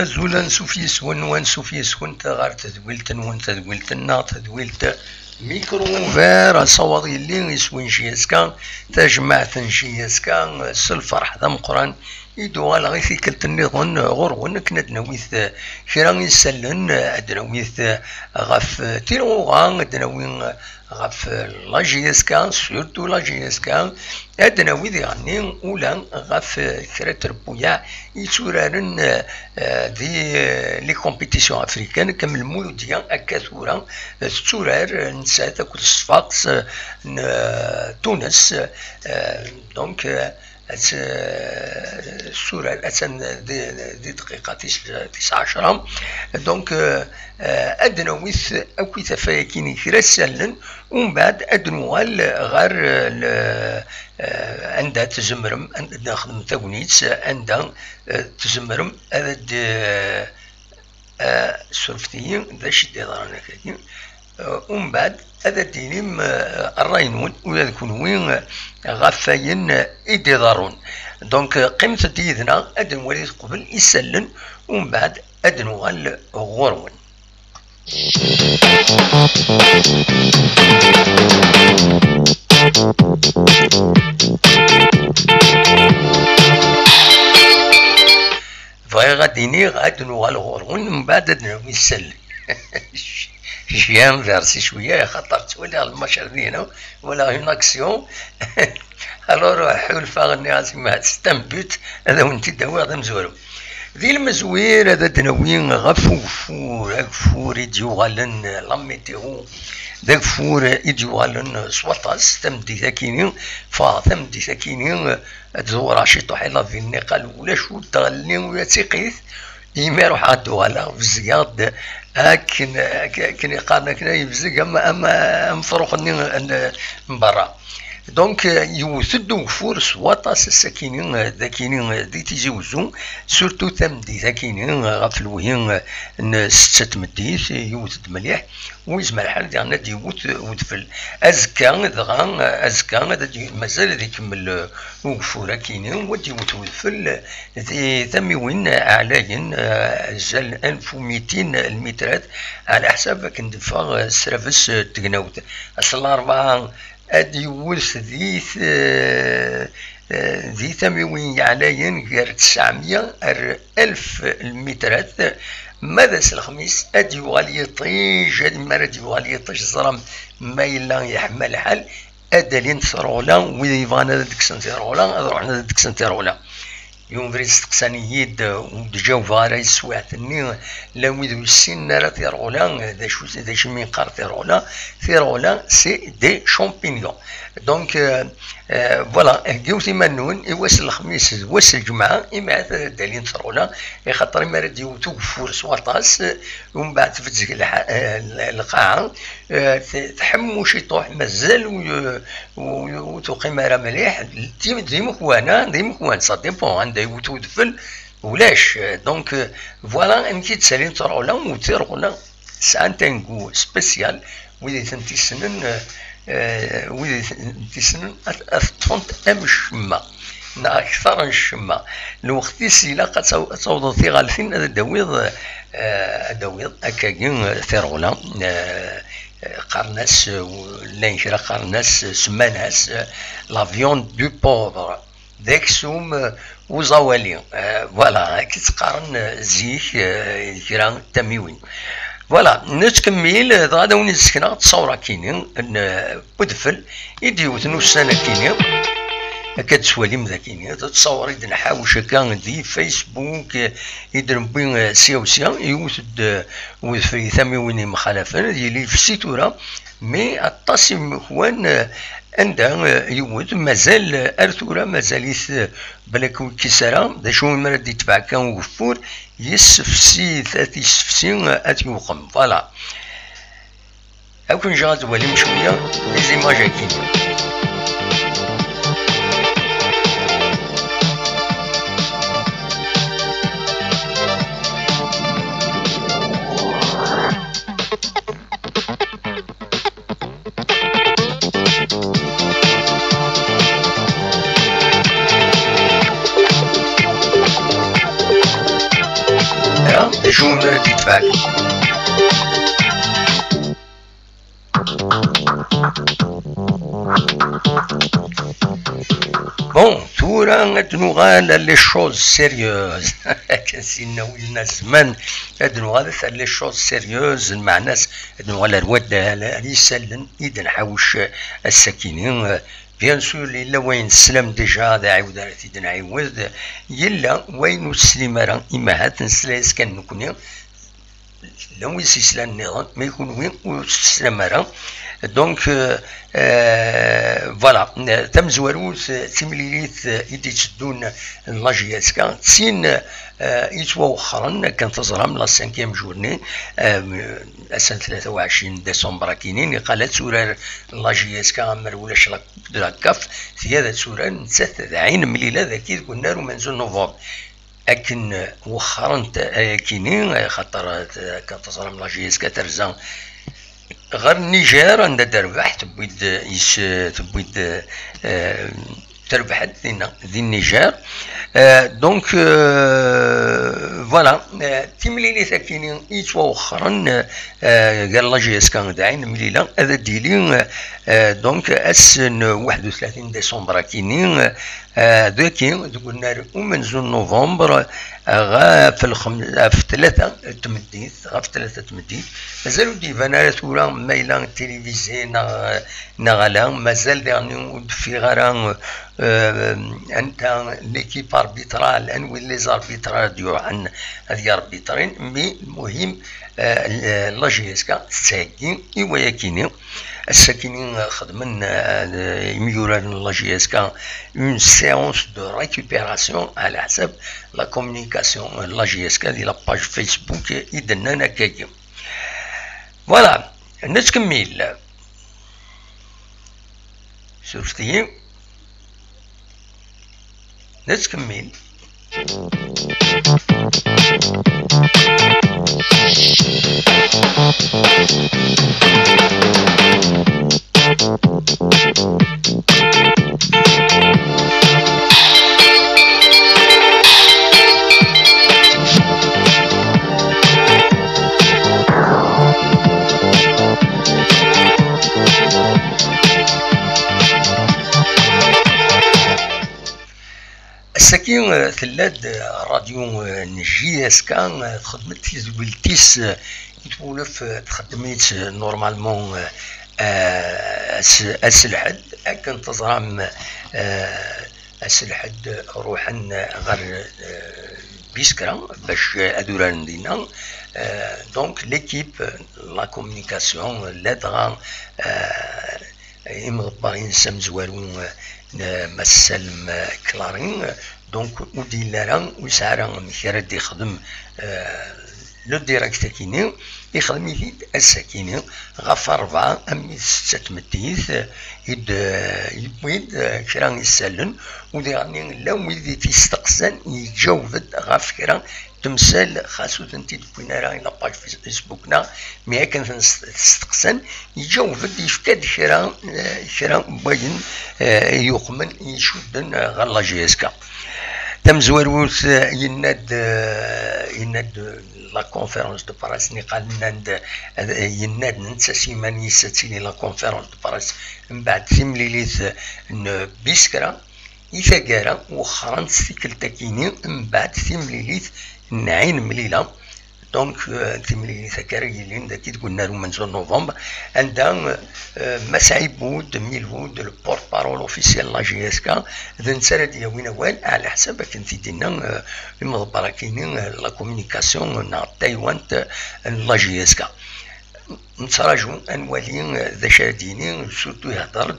أزولا نسوفيسون ونسوفيسون غار تدويلتن وان تدويلتنا تدويلت ميكروفير صوضي اللي يسوين شياسكا تجمعتن شياسكا سالفرح ذا مقران يدو على غيثي كلت النظن غرون كنا دنويث كرا يسلن دنويث غف تيروغا دنوين غف لاجيسكا سورتو لاجيسكا ادناوي يعني اولا غف كرا تربويا يتورارن دي لي كومبيتيسيون افريكان كم المولوديا اكاثورا تورار نسات كل صفاقس تونس دونك السورة الأسن دي دقيقة 19 دونك أدنويث أكويث فايكيني كراسلن ومن بعد أدنوال غير عندها تزمرم عندها خدمة تاونيتس عندها تزمرم هذا سرفتيين ذا شدي ضرانا كاين ومن بعد هذا دينيم الراينون ويكونوا غفاين إيدي ضارون دونك قيمة ديدنا أدن وليد قبل يسلن ومن بعد أدن وغال غورون فغي غاديني أدن وغال غورون ومن بعد أدن يسلن جيان فيرسي شويه خاطر تولي الماتش ديالنا ولا اون اكسيون الور حلفه غني ما تستنبت هذا وانت داوي هذا مزورو ذي المزوير هذا دنوين غفور يديوغالن لا ميتيرو داك فور يديوغالن سواطاس تمدي ذاكيني تمدي ذاكيني تزور شي طحيله في النقال ولا شو تغلي ولا تيقيث يما يروح عدو على بزياد كن يقارن كنا يبزق اما مفروخني من برا دونك يوثدو فور سواطاس الساكنين ذاكينين دي تيزوزو سورتو تمدي ذاكينين غف الوهين ستة مديث يوثد مليح ويزمع الحال ديالنا دي ودفل ازكا دغا ازكا مازال ذي يكمل وقفورا كاينين ودي ودفل ذي ثميوين اعلاين زال 1200 المترات على حساب كندفع السرافس تقناوت اصلا 4 ادي ولث ذي ثميوين علاين غير 900 1000 المترات ماذا الخميس ادي يغالي طيج هادي المرة ادي يغالي طيج الزرام ما إلا يحمل الحال ادالين ترولا وإذا يبغانا ديك سنتيرولا روحنا ديك سنتيرولا يوم فريد استقسانييد ودجاو فارا يسوعتني لا ويدو السن راه تيرولا دا شي من قار تيرولا سي دي شامبينيون دونك فوالا هكاو منون يواس الخميس يواس الجمعه اما دالين ترولا خاطر ما راه يوتو فور سواطاس ومن بعد تفتزك القاعه تحمو شي طوح مازال وتقيم راه مليح ديما كوان سا ديبون عندها يوتو دفل ولاش دونك فوالا انكي تسالين ترولا وتيرولا سانتينغو سبيسيال ويدي تنتي سنن ويدي تنتي سنن أثطفنت أمشما أكثر الشما الوقت سيلا قد تصوض في غالفين هذا داويض أكاين ثيرولا قرناس لينشرا قرناس سماناس لافيون دو بوفر داك سوم وزوالي فوالا كي تقارن زيك كرا تميوين فوالا نتكمل غادا ونسكنا تصورا كاينين بدفل يديوث نص سنه كاينين كتسواليم ذاكيني تتصور إذا نحاوش هكا دي فيسبوك إذا نبي سيا يوثد في ثمانين مخالفة يلي في السيتورة مي الطاسم إخوان عندها يود مازال أرثورة مازاليث بلاك كيسارة دا شو مرد يتبع كان وفور يسفسي ثاتي سفسي أتيوقم فوالا أكون جاز وليم شوية ليزيماج هاكين شو مرد يتبع بون تورا نغال لي شوز سيريوز كنسينا ولنا زمان نغال لي شوز سيريوز مع ناس نغال الواد اللي يسلن إذا نحوش السكينين بيان سور إلا وين السلام ديجا هذا عاود راه نعاود يلا وين السلام راه إما هات نسلاس كان نكوني لو يسلم النظام ما يكون وين والسلام راه دونك فوالا تم زواروت تمليليت إيدي تشدون لاجياسكا تسين يتوخرا كانت تزرم لا 5 جورني السنة 23 ديسمبر كاينين قالت سورة لاجياسكا مرولاش لاكاف في هذا سورة نسات عين مليلة ذاكي قلنا له منزل نوفمبر لكن وخرا كاينين خاطر كانت تزرم لاجياسكا ترزان غير النيجر عندها تربح تبويد تربحت دي النيجر دونك فوالا تيمليلي ثاكينين يتوخرا قال لاجيس كان داعين مليلا هذا ديلي دونك اسن 31 ديسمبر كاينين ذاكي قلنا ومنزل نوفمبر غا في 3 تمديت غا في 3 تمديت مازالو ديفانا ثورا مايلا التلفزي نغالا مازال ديرني في غران انت ليكيب اربيترال انوي لي زاربيترال ديو عن هذه اربيترين مي المهم لاجيسكا ساكين ايوا كيني الساكنين خدمن يميوران لاجيسكا اون سيونس دو ريكوبيراسيون على حسب لا كومونيكاسيون لاجيسكا ديال لاباج فيسبوك يدنا كاكي فوالا نتكمل شفتي نتكمل السكين ثلاد راديو نجياس كان خدمت في زويلتيس يتولف تخدميت نورمالمون السلحد كان تزرام السلحد روحا غير بيسكرا باش ادوران دينا دونك ليكيب لا كومونيكاسيون لا دغا يمغبرين سام زوالون مسلم كلارين دونك ودي لارا وسعرا مكرد يخدم لو ديريكت كيني يخدم يفيد السكيني غف 4 أمي 6 تمديث يبويد كرا يسالن وديرني لو ويدي تيستقسن يتجاوبد غف كرا تمثال خاصو تنتي تبوينا راهي لاباج في فيسبوكنا مي كان تستقسن يجاوبد يفكاد كرا باين يقمن يشدن غير لاجيسكا تم زواروت يناد لا كونفيرونس دو باريس ني قال يناد ننسى سيماني ساتيني لا كونفيرونس دو باريس من بعد ثمليليث بيسكرا يفاقارا وخرا نسيكل تاكيني من بعد ثمليليث نعين مليلة دونك تملي ثكاريلين ذاك قلنا له من نوفمبر عندها مسعيب بود ميلود لو بورت بارول اوفيسيال لا جي اس كا ذا نسال ديال وين على حسب كنتي دينا المضبره كاينين لا كومونيكاسيون نا تايوان لا جي اس كا نتراجعوا انوالين ذا شاديني سورتو يهضر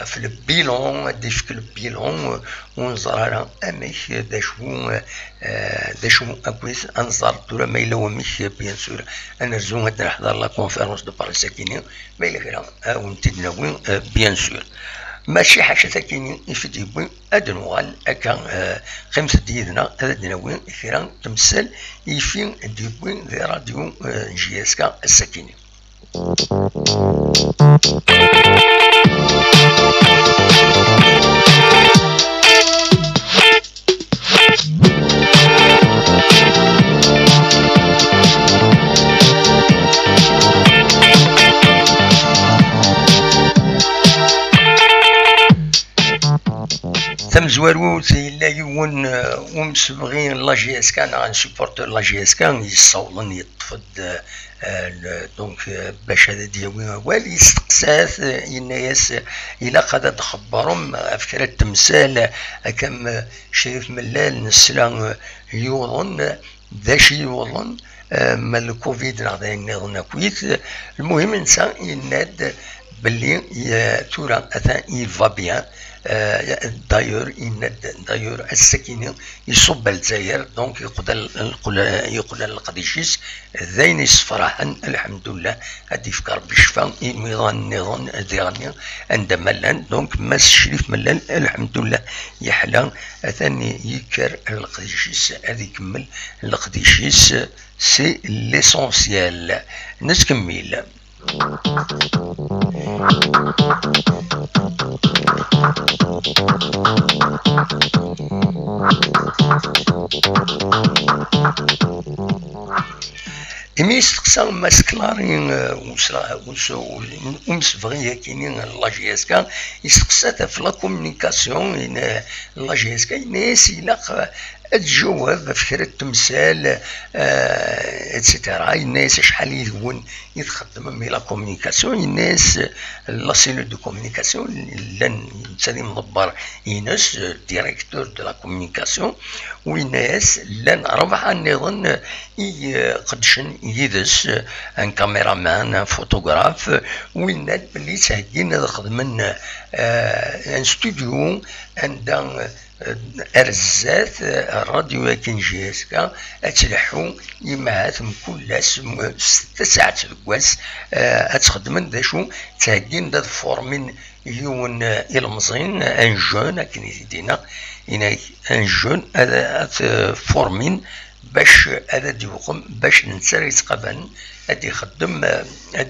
في البيلون في البيلون ونزرع اميك داشو اكويس انظر دورا ما الا وميك بيان سور انا رزوم نحضر لا كونفيرونس دو باريس ساكينين ما الا غير ونتدناوي بيان سور ماشي حاجه ساكينين يفديبوي ادنوال اكا خمسة ديدنا هذا دناوي كيران تمثل يفين ديبوي ذي راديو جي اس كا الساكينين. ثم زوارو لا يون ومسبغين لا جي اس كان عن سوبورتور لا جي اس كان يصولن يطفد دونك باش هذا دياوي والي يستقساث الناس الى قد تخبرهم افكار التمثال كم شريف ملال نسلا يوضن داش يوضن ما الكوفيد نغدا نظن كويت المهم انسان يناد باللي تورا اثا يفا بيان دايور دايور السكينة يصب الجزائر دونك يقول القديشيس ذين يصفرحن الحمد لله هادي فكر بالشفاء نظام ديالنا عندما لان دونك ماس شريف ملان الحمد لله يحلى ثاني يكر القديشيس هادي يكمل القديشيس سي ليسونسيال نكمل. إمي يستقسم ماسكلارين ومسفغية كاينين لا جي اس كا يستقسات في لا كومونيكاسيون لا جي اس كا الناس يلاق الجواب فكرة التمثال اتسيتيرا الناس شحال يهون يتخدم مي لا كومونيكاسيون الناس لا سيلول دو كومونيكاسيون لان تسالي مدبر ينس ديريكتور دو لا كومونيكاسيون والناس لان ربح نظن قدشن يدس ان كاميرامان ان فوتوغراف والناس اللي ساهلين خدمن ان ستوديو عندها ارزات الراديو كين جي اس كا اتلحو يمهات كل 6 ساعات الكواس اتخدمن دا شو تاهكين دا فورمين يون المزين ان جون كين يدينا ان جون هذا فورمين باش هذا ديوقم باش الانسان يتقبل هادي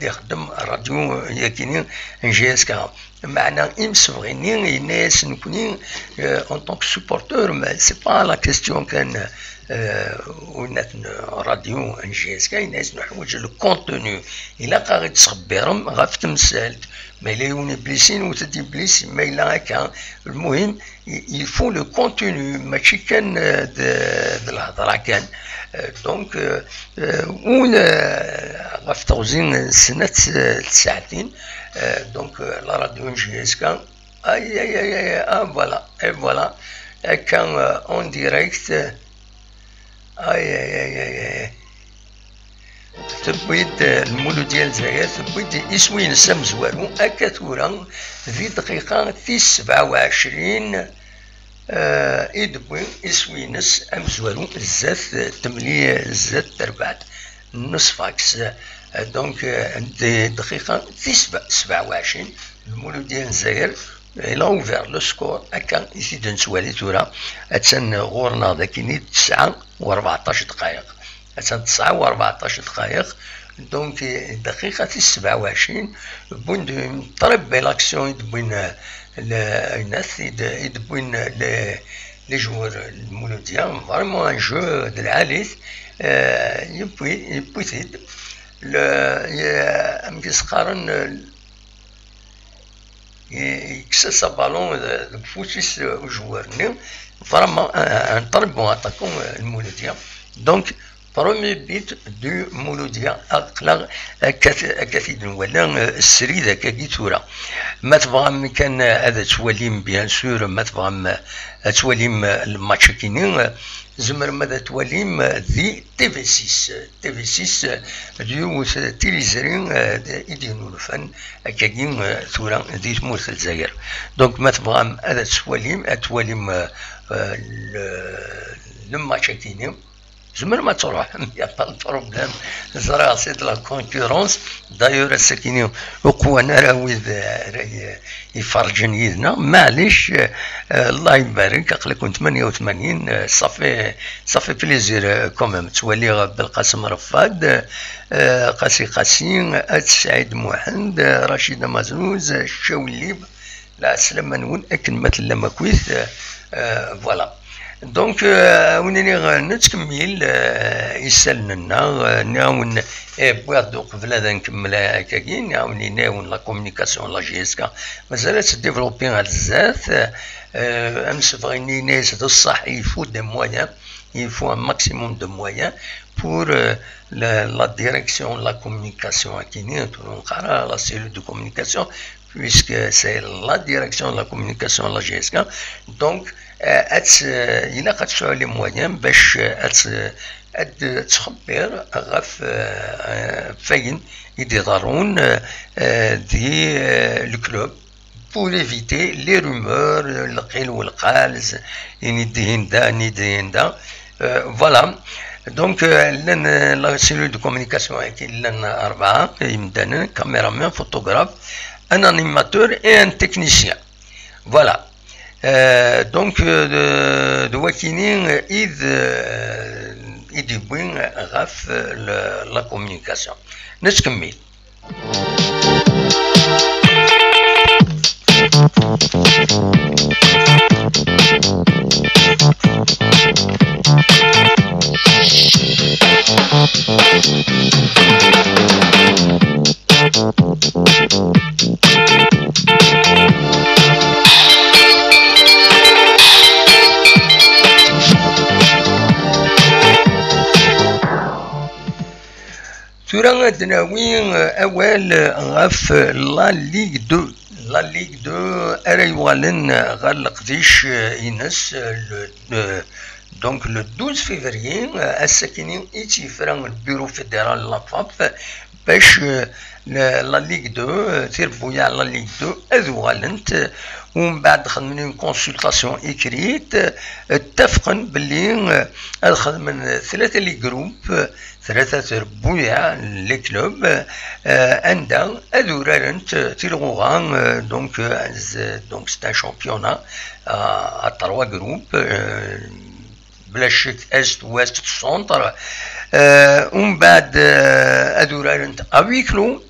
يخدم الراديو ياكينين جي اس كا معنا يمسوغيني الناس نكوني اون طونك سوبورتور ما سي با لا كيستيون كان ولات راديو جي اس كا الناس نحوج لو كونتوني الا قاعد تصبرهم غاف تمثال ما الا يوني بليسين وتدي بليس ما الا هكا المهم يفو لو كونتوني ماشي كان د الهضره كان دونك غاف توزين سنه ساعتين دونك لا راديو جي اس كا اي فوالا كان اون ديريكت تبويد المولود ديال الجزائر تبويد اسوين سام زوارو هكا تورا في دقيقة 27 يدبوي اسوينس ام زوارو الزات تملي الزات تربعت نصف عكس دونك دقيقة 27 المولود ديال الجزائر إلا أوفير لو سكور هكا يزيد نسوالي تورا أتسن غورنا ذاكيني 9 و14 دقائق أتسن 9 و14 دقائق دونك دقيقة 27 بون طرب بلاكسيون يدبوين الناس يدبوين لي جوار المولوديا فريمون ان جو د العاليث يبوي ثيد أمكيس قارن يكسس بالون فوتيس جوارني فريمون ان طرب اتاكون المولوديا دونك برومي بيت دو مولوديا اقلق كثيد ولا السريده كيتورا ما تبغى كان هذا توليم بيان سور ما تبغى توليم الماتش كينين زمر ماذا توليم ذي تي في 6 ديو تيليزرين يدينو الفن كاين ثورا ذي تموت الجزائر دونك ما تبغى هذا توليم الماتش كينين زمر ما تروح يا با البروبليم زرا سيت لا كونكورونس دايور السكيني وقوانا راهو يفرجن يدنا معليش الله يبارك اقلكم 88 صافي بليزير كوميم تولي بالقاسم رفاد قاسي سعيد محمد رشيد مازوز الشاوليب لا سلام نون اكن مثل لما كويس فوالا دونك ونني نتكمل يسالنا ناون بواحد قبل هذا نكمل هكاكي ناون ناون لا كومونيكاسيون لا جي اس كا مازالت ديفلوبي على بزاف امس بغيني ناس بصح يفو دي مويان يفو ان ماكسيموم دو مويان بور la direction la communication كاينين نقرا لا سيلول دو كومونيكاسيون puisque c'est la direction de la communication la GSK donc إلا قد تشعر لي موان باش تخبر غف فين يديرون دي الكلوب pour éviter les rumeurs القيل والقال نديهن دا voilà donc la cellule de communication لنا 4 يمدانا caméraman photographe un animateur et un technicien voilà donc de Wakinin إذ يبين غف la communication نكمل ثورة عندنا وين أول غف لا ليغ 2 لا ليغ 2 أريوالن غلق ديش ينس donc le 12 février الساكنين يتفرن البيرو فيدرال لافاب باش لا ليغ 2 تيربويا لا ليغ 2 أذوالنت ومن بعد خدمنا كونسلطاسيون إكريت اتفقن باللي خدمنا 3 لي جروب 3 ربويا لي كلوب عندها أذورارنت تيلغوغان دونك سي ان شامبيونا ا 3 جروب بلا شك است وست سونتر ومن بعد أذورارنت أويكلو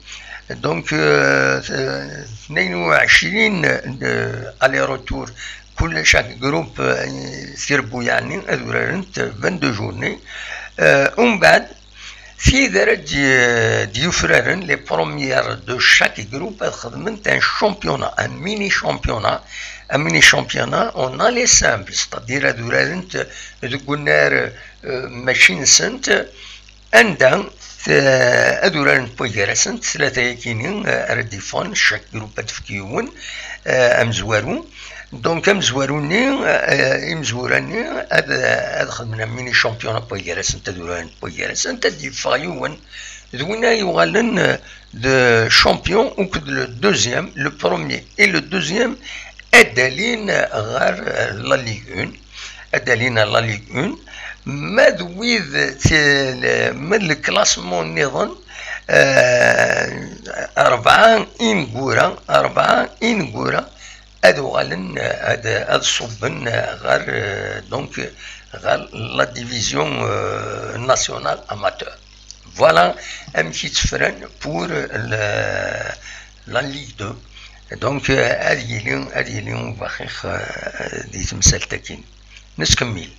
دونك 22 الي روتور كل شاك جروب سيربو يعني أذورارنت 22 جورني ومن بعد في درجة ديوفرارن لي بروميير دو شاك جروب خدمت ان شامبيونا ان ميني شامبيونا un mini championnat, on a les simples, c'est-à-dire à Durant de Gunnar machine sent, un dan, à Durant Poyerasent, la taïkinin, à Redifon, chaque groupe de Fkiyoun, Amzouarou. Donc, Amzouarouni, Imzouarani, à un mini championnat Poyerasent, à Durant Poyerasent, à Difayoun. Douina Yoalen de champion, ou que le deuxième, le premier et le deuxième, أدلين غير لا ليغ 1 أدلين لا ليغ 1 ماذويذ من الكلاسمون نظن 4 إنغورا أدو غالن أد صوبن غير دونك غير لا ديفيزيون ناسيونال أماتور فوالا أمشي تفرن بور لا ليغ 2 دونك هذه اليوم بخيخ دي تمثال تاكين نكمل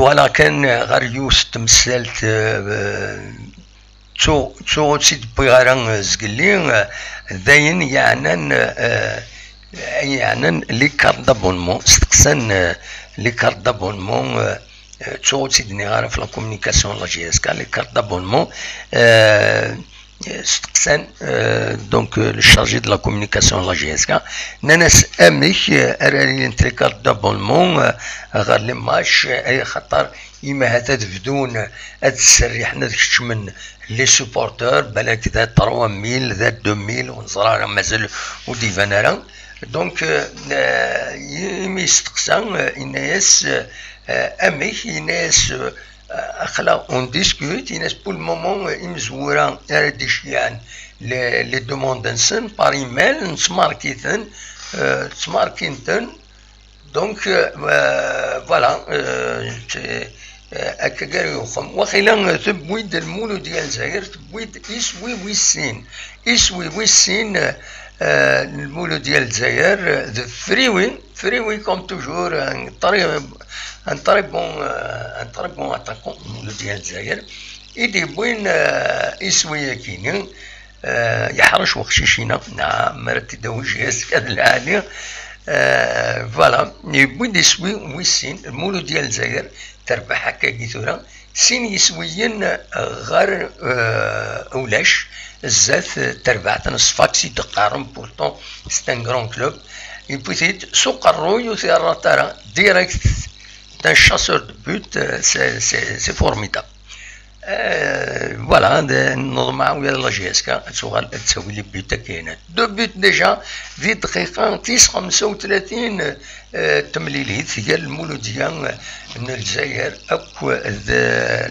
فوالا كان غاريوس تمثلت تو تسيد بغاران زقلي داين يعني لي كارت دابونمون استقسان لي كارت دابونمون تو تسيدني غارة في لا كومونيكاسيون لا جي اس كا لي كارت دابونمون استقسان دونك لو شارجي دو لا كومونيكاسيون لا جي اس كا ناناس اميك ارالي انتري كارت دابونمون غير لي ماتش اي خطر إما هتا تبدون هاد السريحنا تكتشمن لي سوبورتور بالك ذا 3000 ذا 2000 ونزرع مازال وديفانا راه دونك يستقسى الناس اميك الناس اخلا اون ديسكوت الناس بول مومون مزوره هادي شيان لي دوموند نسن بار ايميل نتماركيتن دونك فوالا هكا كاع يخم وخيلا تبويد المولو ديال الجزائر تبويد يسوي ويسين المولو ديال الجزائر ذا فريوي كوم توجور ان طري بون اتاكون المولو ديال الجزائر يدي بوين يسوي كيني يحرش وخشيشينا نعم مرتي دوجيس كاد العالي فوالا يبوين يسوي ويسين المولو ديال الجزائر تربح هكا كيثورا سين يسويين غير اولاش الزات تربعت نصفاكسي دقارم بورتون ستان غران كلوب يبوتيت سوق الروي وثيرا ترى ديريكت دان شاسور دو بوت سي فورميدابل فوالا نظمع ويا لا جي اس كا تسوي لي بيوت كاينات دو بيوت ديجا في دقيقه 35 تمليليت ديال المولوديه من الجزائر اكو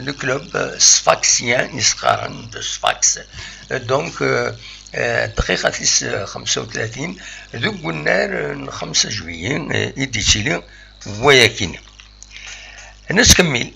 لو كلوب سفاكسيان يسقارن دو سفاكس دونك دقيقه 35 ذوك النار 5 جويين يديتيلي وياكيني نسكمل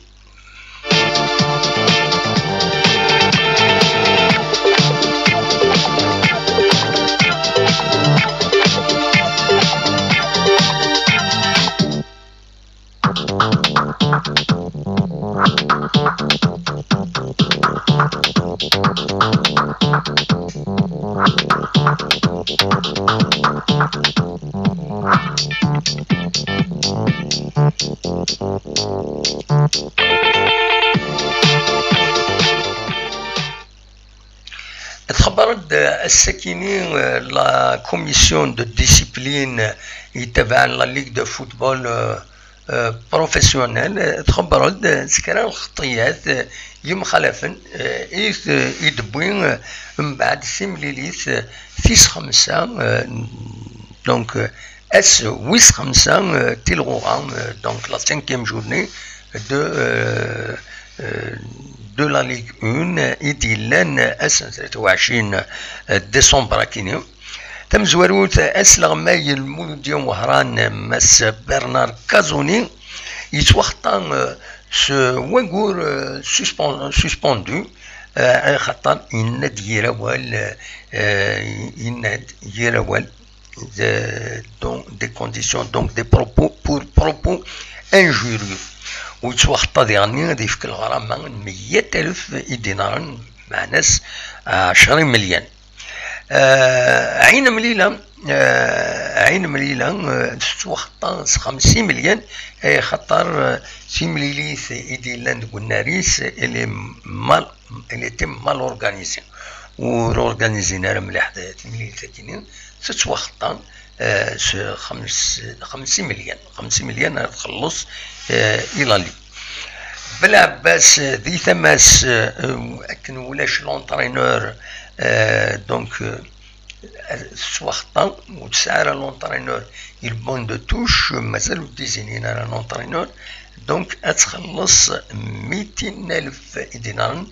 تخبرت الساكنين لا كوميسيون دو ديسيبلين يتبع لا ليغ دو فوتبول بروفيسيونيل تخبرت سكران الخطيات يوم خلفن يدبوين من بعد سيمليليث فيس 5 دونك اس ويس 5 تيلغوغام دونك لا 5e journée de la Ligue 1 إديلان أس 23 ديسمبر كينيو تم زواروت أس لغماي المولودية وهران مس برنار كازوني يتوخطان سو وانغور سوسبوندو خاطر يناد يراوال des conditions donc des propos injurieux ويتوخطى ديالني ديفك الغرامة 100,000 دينار مع ناس 10 مليون عين مليلة توخطى 50 مليون اي خطر سيمليليث يديلان كوناريس اللي تم مال اورغانيزي ورورغانيزينا مليح مليليث كينين تتوخطى 50 مليون تخلص الى لي بالعباس ذي ثماس اكن ولاش لونطرينور دونك سوخطا وتسعر لونطرينور البون دو توش مازالو ديزينين على لونطرينور دونك اتخلص 200,000 دينار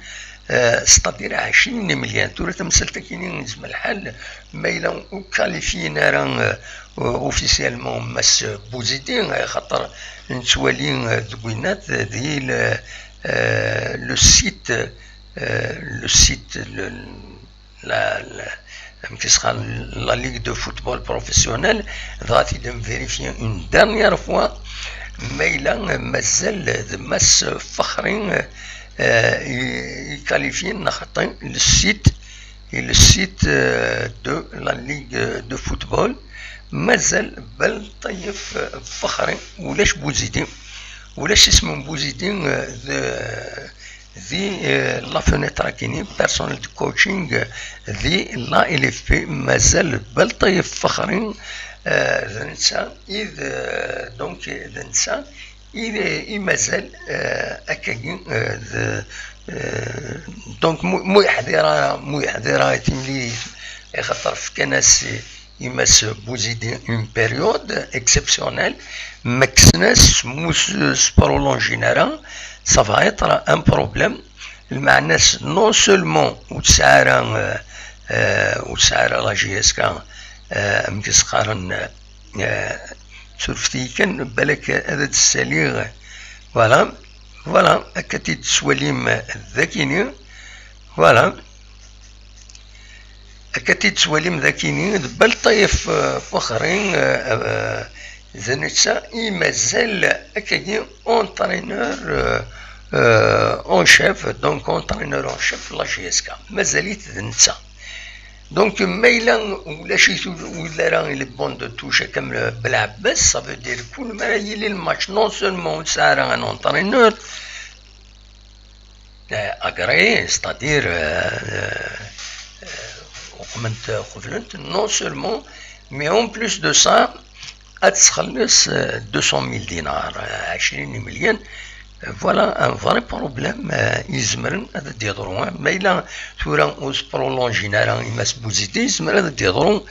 ستادير 20 مليون تورا تمثلت كاينين نسمى الحال ما إلا كاليفينا راه اوفيسيالمون ماس بوزيدين خاطر نتوالي دوينات ديال لو سيت la Ligue de football professionnel va te vérifier une dernière fois ميلا مازال ماس فخرين يكاليفين نخطين للسيت دو لا ليغ دو فوتبول مازال بل طيف فخرين ولاش بوزيدين ولاش اسمهم بوزيدين ذي لا فونيترا كاينين بيرسونيل دو كوتشينغ ذي لا ال اف بي مازال بل طيف فخرين نسا إذ دونك نسا إذا مازال أكاين دونك مو يحضر تملي خاطر في كناس يماس بوزيدي اون بيريود اكسبسيونيل ماكسناس موس سبرولونجينارا سا فا ايتر ان بروبليم المعناس نون سولمون وتسعارا لا جي اس كا مكس قارن سولفتي كان بالك هذا السليغ فوالا أكتي تسوليم ذاكيني فوالا أكتي تسوليم ذاكيني بل طيف فخرين زنتسا مازال أكادي اونترينور اون شيف دونك اونترينور اون شيف لا جي اس كا مازاليت ذنتسا دونك ميلا ولا شي ولا راه لي بون دو توشا كامل بالعباس صافي دير كل ما يلي الماتش نون سولمون ساعه ان اونترينور اغري ستادير وقمت قبلت نون سولمون مي اون بلوس دو سا تخلص 200,000 دينار 20 مليون فوالا ان فري بروبليم يزمرن هذا ديضرو ما إلا ثورا اوس برولونجينا يماس بوزيدي يزمر هذا ديضرو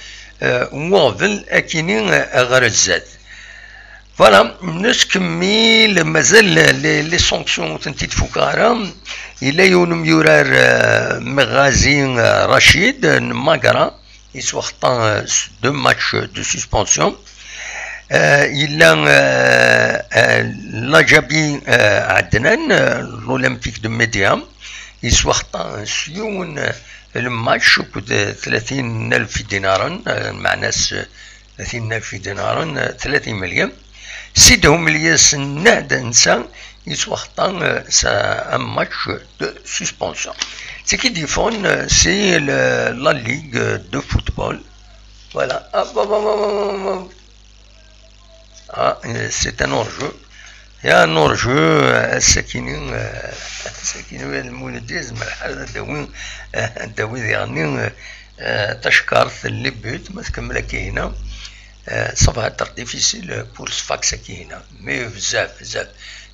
وافل اكينين غير الزاد فوالا نسكمل مازال لي سونكسيون تنتي تفوكارا إلا يونم يورار مغازين رشيد ماغرا يسوا خطا 2 ماتش دو سسبونسيون إلا لاجابي عدنان الأولمبيك دو ميديام يسوا خطا سيون الماتش كود 30,000 دينارا معناس 30,000 دينارا 30 مليون سيدهم الياس نهدا نسا يسوا خطا سا ان ماتش دو سسبونسيون سي كي ديفون سي لا ليغ دو فوتبول فوالا c'est un hors-jeu. Il y a un hors-jeu الساكنين المولديز مرحلة داوي يعني تشكرت اللي بيت ما تكمل كاينة صافا تر ديفيسيل بور سفاكسا كاينة مي بزاف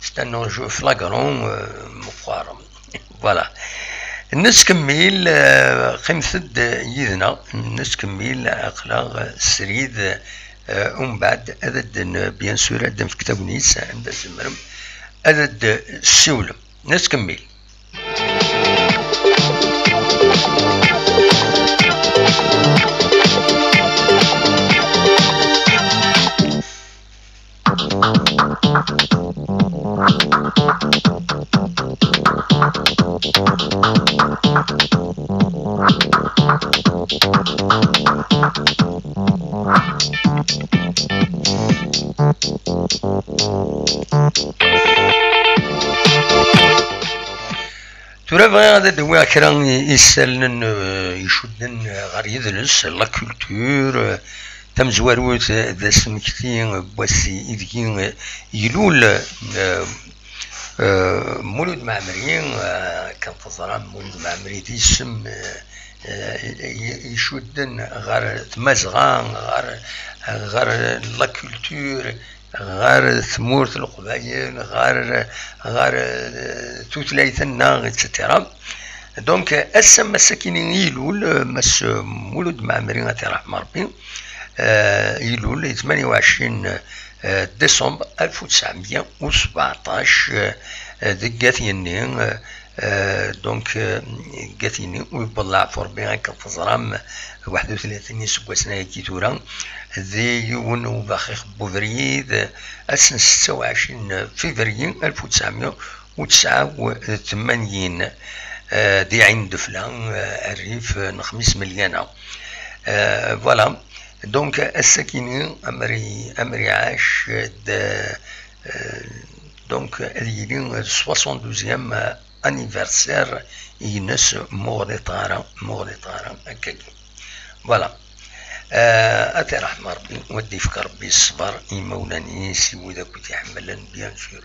c'est un hors-jeu flagrant مقارن فوالا نسكمل خمسد يدنا نسكمل أخلاق سريد ومن بعد أدد بيان سور أدن في كتاب نيس عند الزمرم أدد السولم نسكمل ترى هذا دواء كران يسالن يشدن غير يدرس لا كولتور تم زواروت ذا سمكتين بواسي إذكين يلول مولود معمرين كان تظران مولود معمري تيسم يشدن غير تمزغان غير لا كولتور غير ثمورة القبائل غير توتلايتنا اتسيتيرا دونك اسم مساكين يلول مس مولود معمرين رحمه ربي يلول 28 ديسمبر 1917 دقاتيني دونك قاتيني ويبلع في ربي كتزرام 31 سكواسنا كيتورا ذي يون وباخيخ بوفريد أسن 26 فيفري 1989 دي عين دفلان الريف نخميس مليانة فوالا دونك الساكنين أمري عاش دونك هذه 72e انيفرسير ينس مغري طارا هكاك. فوالا أتي رحمة ربي ودي فيك ربي الصبر يمولانيس وذاك يتحملن بيان سور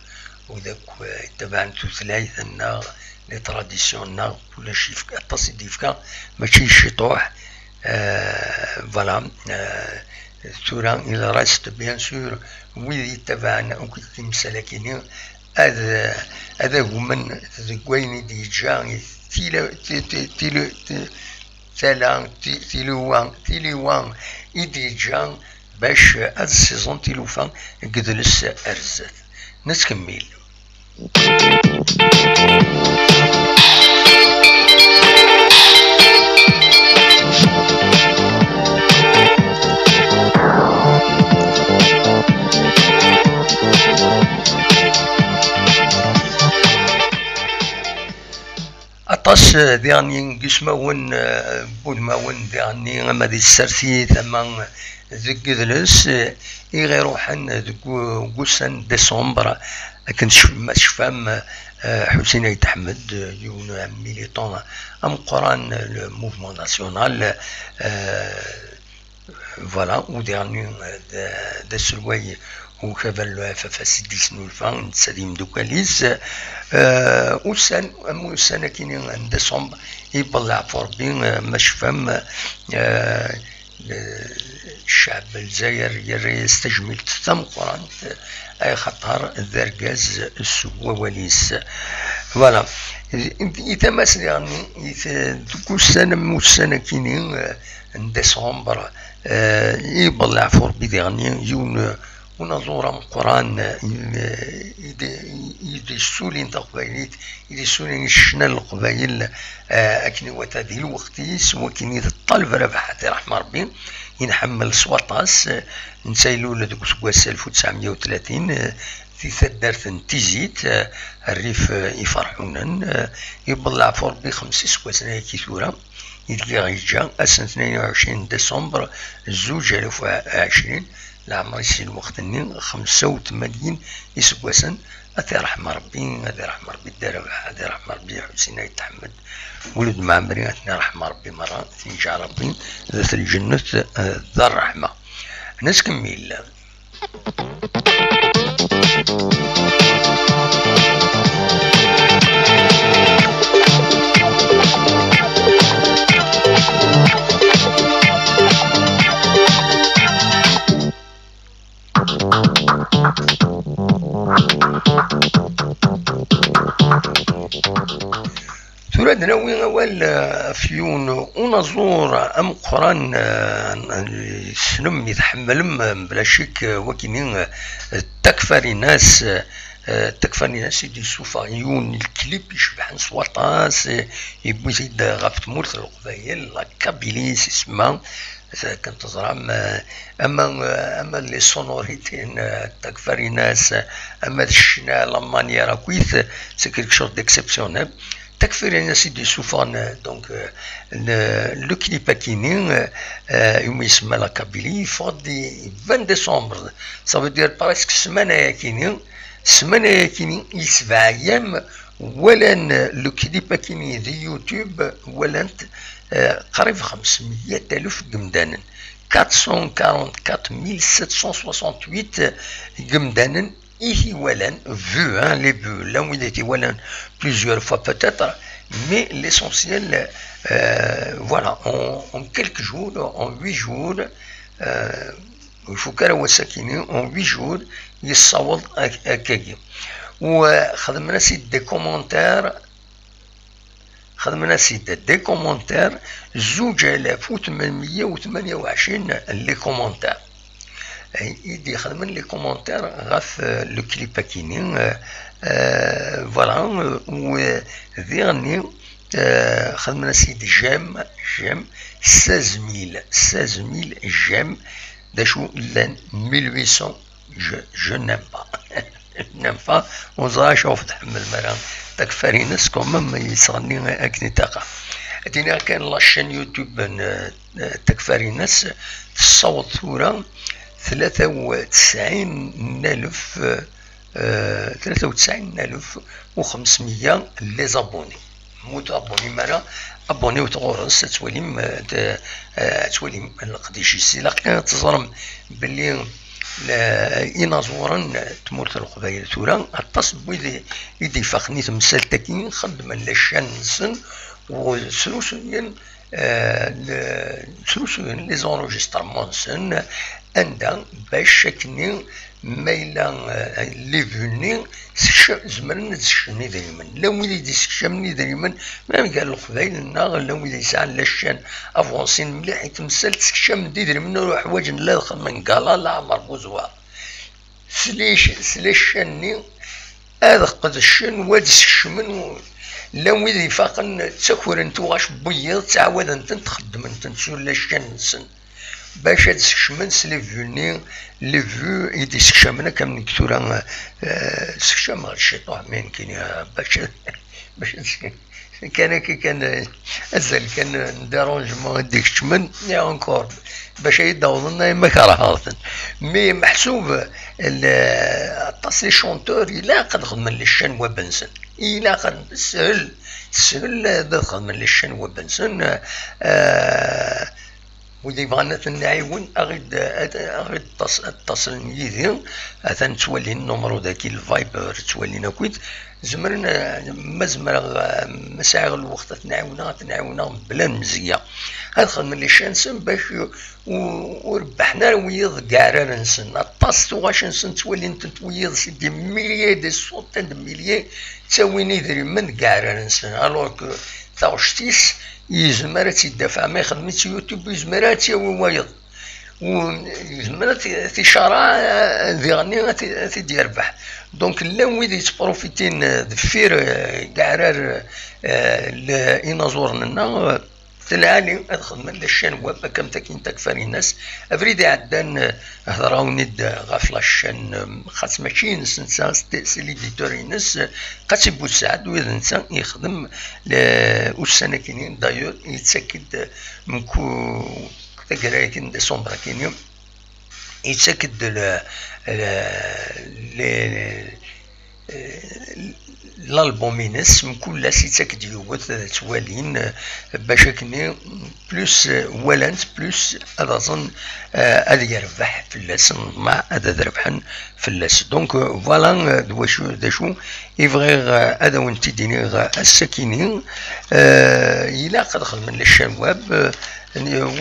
وذاك يتبعن ثلاثة لي تراديسيون كلشي فيك اتصي ديفكا ماشي شطوح. فوالا ثورا إلا رست بيان سور ويدي يتبعنا وكنت مسالكيني هذا هو من ذكوين دي جا تيلوان إدي جان باش هاد السيزون تيلوفان قدلس أرزات. نتكمل. أطاس دياني قسماون بولماون دياني أما دي السرسي ثمان ذك ذلس يغيروحن ذك قسن ديسمبر لكن ما شفام حسين عيد أحمد يون ميليتون أم قران الموفمون ناسيونال. فوالا ودياني دا سلوي وكفل فاسدي سنولفان تسديم دوكاليز وسنة كيني عند ديسمبر يبلع فوربين مش فهم الشعب الجزائر يستجمل تم قران اي خطر ذرقاز السوا وليس. فوالا يتماس يعني كل سنة موسنة كيني عند ديسمبر يبلع فوربي يعني يون ونزور القرآن يدسولين تقبيليت يدسولين الشنا القبايل أكني وتادي الوقتيس وكني الطلب ربح رحمة ربي ينحمل سواطاس نسايلو لدوك سكواس 1930 في ثدرت تيزيت الريف يفرحونا يبلع فوربي 5 سكواسنا كيثورة يدقي غيجا أسنة 22 ديسمبر 2020 العمر يسير الوقت النين 85 يسقوسن. أتي رحمة ربي الدار أتي رحمة ربي حسين عيد أحمد ولد معمري أتني رحمة ربي مرة تنجع ربي ذات الجنة ذا الرحمة. نسكمل. تراد نوي أول فيون ونزور أم قران سنم يتحملم بلا شك وكنين تكفر ناس يدي سوفايون الكليب يشبح سواطاس يبوي زيد غافت مورث القبايل كابيليس اسمها كنت تزرع اما لي سونوريتين تكفر ناس اما الشنا لامانيير كويس سي كيلك شوز ديكسيبسيونيل تكفير الناس دي سوفان. دونك لو كليب كيني يوم يسمى لا كابيلي فودي 20 ديسمبر سا فو دير بريسك سمانه كيني يسبع ايام ولا لو كليب كيني دي يوتيوب ولا قريب 500,000 قمدانا 444,768 قمدانا إيه ولن vu hein, les vues là où il était ولن plusieurs fois peut-être mais l'essentiel voilà en quelques jours en 8 jours il faut qu'elle وساكيني en 8 jours يصوت هكاكي. وخدمنا سيت دي كومونتير دي كومونتير 2828 لي كومونتير يدي خدمن لي كومونتير غاف لو كليب كيني. فوالا وذيرني خدمنا سيدي جيم 16,000 جيم داشو لان 1800 جو نيم با وزرا شوف تحمل مرام تكفري ناس كومم يصغني اكني تاقع ادينا كان لاشين يوتيوب تكفري ناس تصوت ثورة 93,000 93,500 لي زابوني موت ابوني مالا ابوني وتغرس تولي القديش السلاق تظلم باللي إنازورا تمورت القبائل تورا الطاس بويدي يدي فخني تمثال تاكين خدم للشان نسن وسلوسين سلوسين لي زونجسترمون سن عندها باش كني مايلا لي فوني زمرن نتسكشمني دايما لا ويلي يتسكشمني دايما ما قال القبائل الناغ لا ويلي يسعى لاشان افونسين مليح يتمثل تسكشم ديدري منو حوايج لا من قالا لا عمر بوزوا سليشاني هذا قد الشن واد سكشمن لا ويلي فاقن تسكور انتو غاش بيض تعاود انت تخدم انت تسول لاشان نسن باش هاد سكشمن سلي فوني لي فو يدي سكشمنا كم كثورا سكشم غير الشيطان مين كاين باش كان ازال كان دارونجمون ديك الشمن يا اونكور باش يداو لنا ما كرهاطن مي محسوب التصري شونتور الا قد خدم للشن وبنسن الا قد سهل خدم للشن وبنسن ودي بغانا نعاون اغيد اتصل يدي اثن تولي النمرو داكي الفايبر تولينا كويت زمرنا ما مساعي الوقت نعاونا بلا مزيه هاد خدم لي شانسن باش وربحنا ويض كاع نسن الطاس واش نسن تولي انت تويض سيدي مليي دي سوتين دو مليي تساويني دري من كاع نسن الوغ تاوشتيس يزمر تيدافع ما يخدمش يوتيوب يزمر تيوي وايض ويزمر تيشارع ذيغني تيدي يربح دونك لا ويد يتبروفيتين دفير كاع لإنازور لنا تلعالي ادخل من الشان كم تاكين تكفاني الناس افريدي عدان هضراوني غافلا الشان خاص ماشي نسا سي ليديتور ناس قاسي بوسعد وإذا نسا يخدم والسنة كاينين دايور يتسكد من تقرا كاين ديسمبر كاين يتسكد الالبومينس من كل سيتاك ديوت توالين باش كني بلوس ولانت بلوس هذا ظن هذا يربح في اللاس مع هذا ربحا في اللاس دونك فوالا داشو يبغي هذا وانت ديني الساكنين الى قد خدم للشباب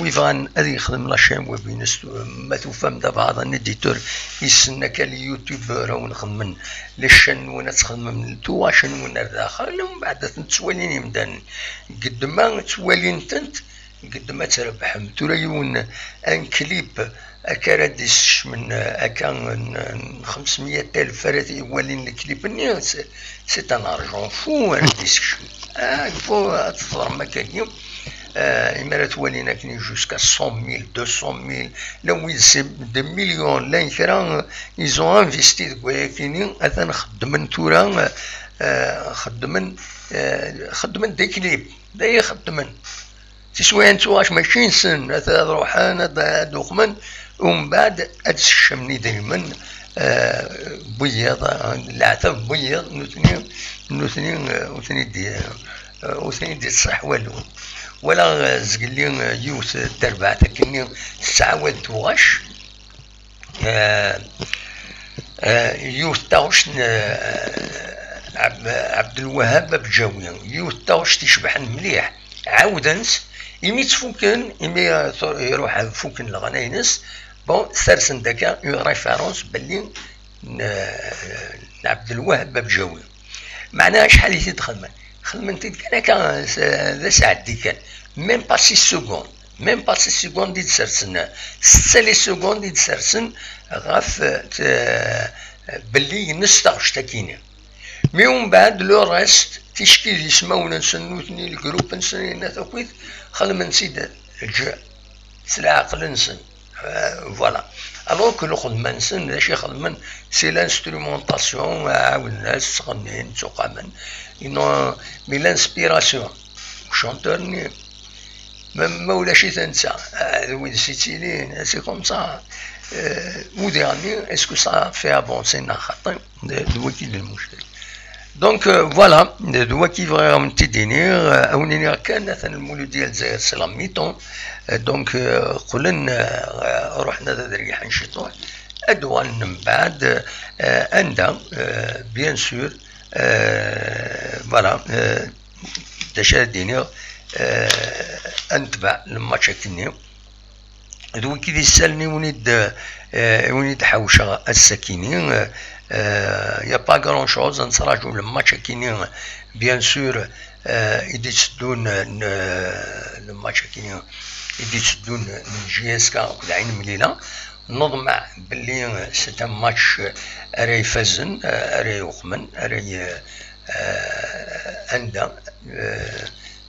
ويفان هذه يخدم لاشين وبينس ما تفهم دابا هذا الاديتور يسنى كاليوتيوب راهو نخدم للشن وانا تخدم من تو عشان وانا داخل ومن بعد تسواليني مدان قد ما توالين تنت قد ما تربح تريون ان كليب اكاراديس من اكان 500,000 فرد يولين الكليب الناس سي ان ارجون فو ارديس فو تفضل مكانيوم إما تولينا كني جوسكا 100,000 200,000 لو سي دي مليون لا كرا يزون انفيستي دكويا كاينين اثنا خدمن تورا خدمن دي كليب داي خدمن تسوي انت واش ماشي نسن هذا روحان هذا دوخمن ومن بعد اتشمني دايما بيض العتب بيض نوثني دي الصح والو ولا زقلين يوث دربعة كني تعاود توغش يوث تاوش عبد الوهاب بجاوي يوث تاوش تشبح مليح عاودنس يمي تفوكن يمي يروح فوكن الغناينس بون سرسن داكا ريفيرونس باللي عبد الوهاب بجاوي معناها شحال يزيد خدمت كان ذا ساعة كان ميم با 6 سكوند ميم با 6 سكوند يتسرسن 6 سكوند يتسرسن غاف باللي نستغش تاكيني مي ومن بعد لو ريست تشكيل يسمونا نسنوتني الجروب نسنينا تاكويت خدم نسيد الجاء سلا عقل نسن فوالا الوغ كو الخدمة نسن ذا شي خدمن سي لانسترومونطاسيون عاود الناس تغنين تقامن إنه مي لانسبيراسيون شونتور ما ولاش تنسى وين سيتيلين سي كوم سا وديرني اسكو سا في افونسينا خاطر الوكيل المشترك. دونك فوالا دوا كيف راهم تديني اونيني كان مثلا المولود ديال الجزائر سي لا ميتون. دونك قلنا رحنا دريح نشطوح ادوان من بعد عندها بيان سور فوالا تشاديني انتبع الماتش كني دو كي يسالني ونيد حوشه السكينين يا با غران شوز نتراجعوا الماتش كيني بيان سور يدي تسدون الماتش كيني يدي تسدون من جي اس كا العين مليله نضمع باللي سيت ماتش راهي يفزن راهي يخمن راهي عندها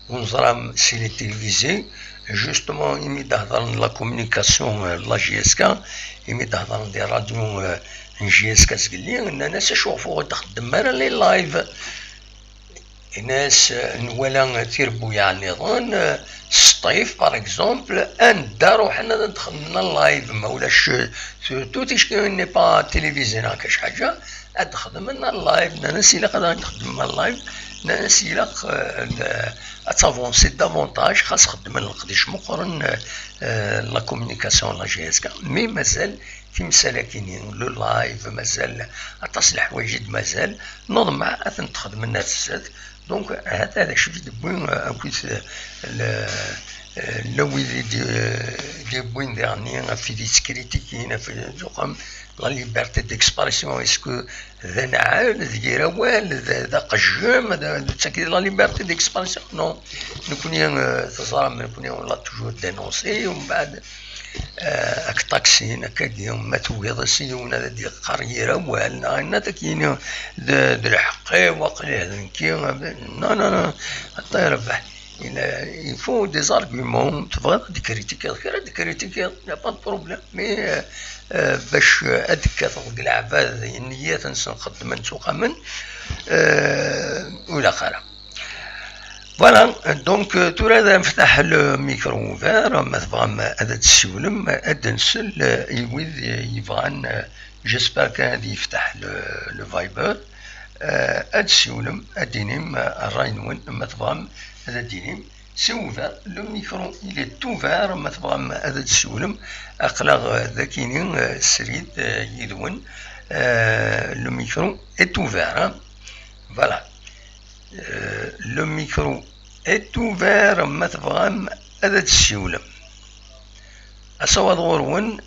ونظرا سي لي تيليفزي جوستومون يمي تهضر لا كومونيكاسيون لا جي اس كا يمي تهضر دي راديو جي اس كا تقلي ان الناس يشوفوا تخدم راه لي لايف الناس ولا تيربو يعني نظن الصيف باغ اكزومبل ان دارو حنا دخلنا اللايف ما ولاش سورتو تيشكي ني با تيليفزيون كاش حاجه ادخل لنا اللايف ناس الا قدر نخدم اللايف ناس الا اتافونسي دافونتاج خاص خدم القديش مقرن لا كومونيكاسيون لا جي اس كا مي مازال في مسالكين لو لايف مازال اتصل حوايج مازال نضمع اثن تخدم الناس السات. دونك هذا شوف دبوين اكيد لو دي بوين ديرني في دي كريتيكين في زقم لا ليبرتي ديكسبرسيون اسكو ذا نعال ذا روال ذا قجم ذا تسكي لا ليبرتي ديكسبرسيون نو نكون تصرم نكون ولا توجور دينونسي ومن بعد اك طاكسين اكاديهم ما تويضسيون هذا دي قريه روال انا تكين الحقي وقلي هذا كي لا حتى يربح il faut des arguments تبغى ديكريتيكي غير ديكريتيكي يا با بروبليم مي باش هذيك تلقى العباد النيات نخدم نسوق من ولا خير فوالا. دونك ترى هذا نفتح الميكرو فير ما تبغى هذا تسولم ادنسل يويد يبغى جيسبر كان هذا يفتح لو فايبر ادسولم ادينيم الراينون ما تبغى هذا دينيم سي اوفر لو ميكرو il est ouvert ما تبغى هذا تسولم اقلق ذاكينين سريد يدون لو ميكرو est ouvert فوالا لو ميكرو est ouvert ما تبغى هذا تسولم اصوات غورون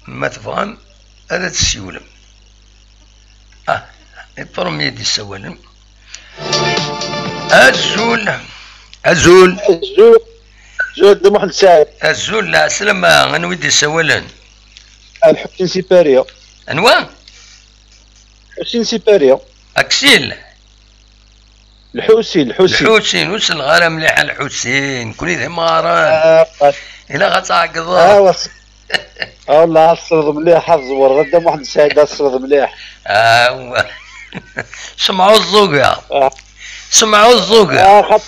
ما تبغى هذا تسولم البروميي دي السوالم الزول دي محمد سعيد الزول لا سلام انا ودي سوالن الحسين سيباريو انوا حسين سيباريو اكسيل الحسين وش الغاره مليح الحسين كوني ذي ماران الا غتعقد والله الصرد مليح الزور غدا محمد سعيد الصرد مليح سمعوا الزوقة سمعوا الزوقة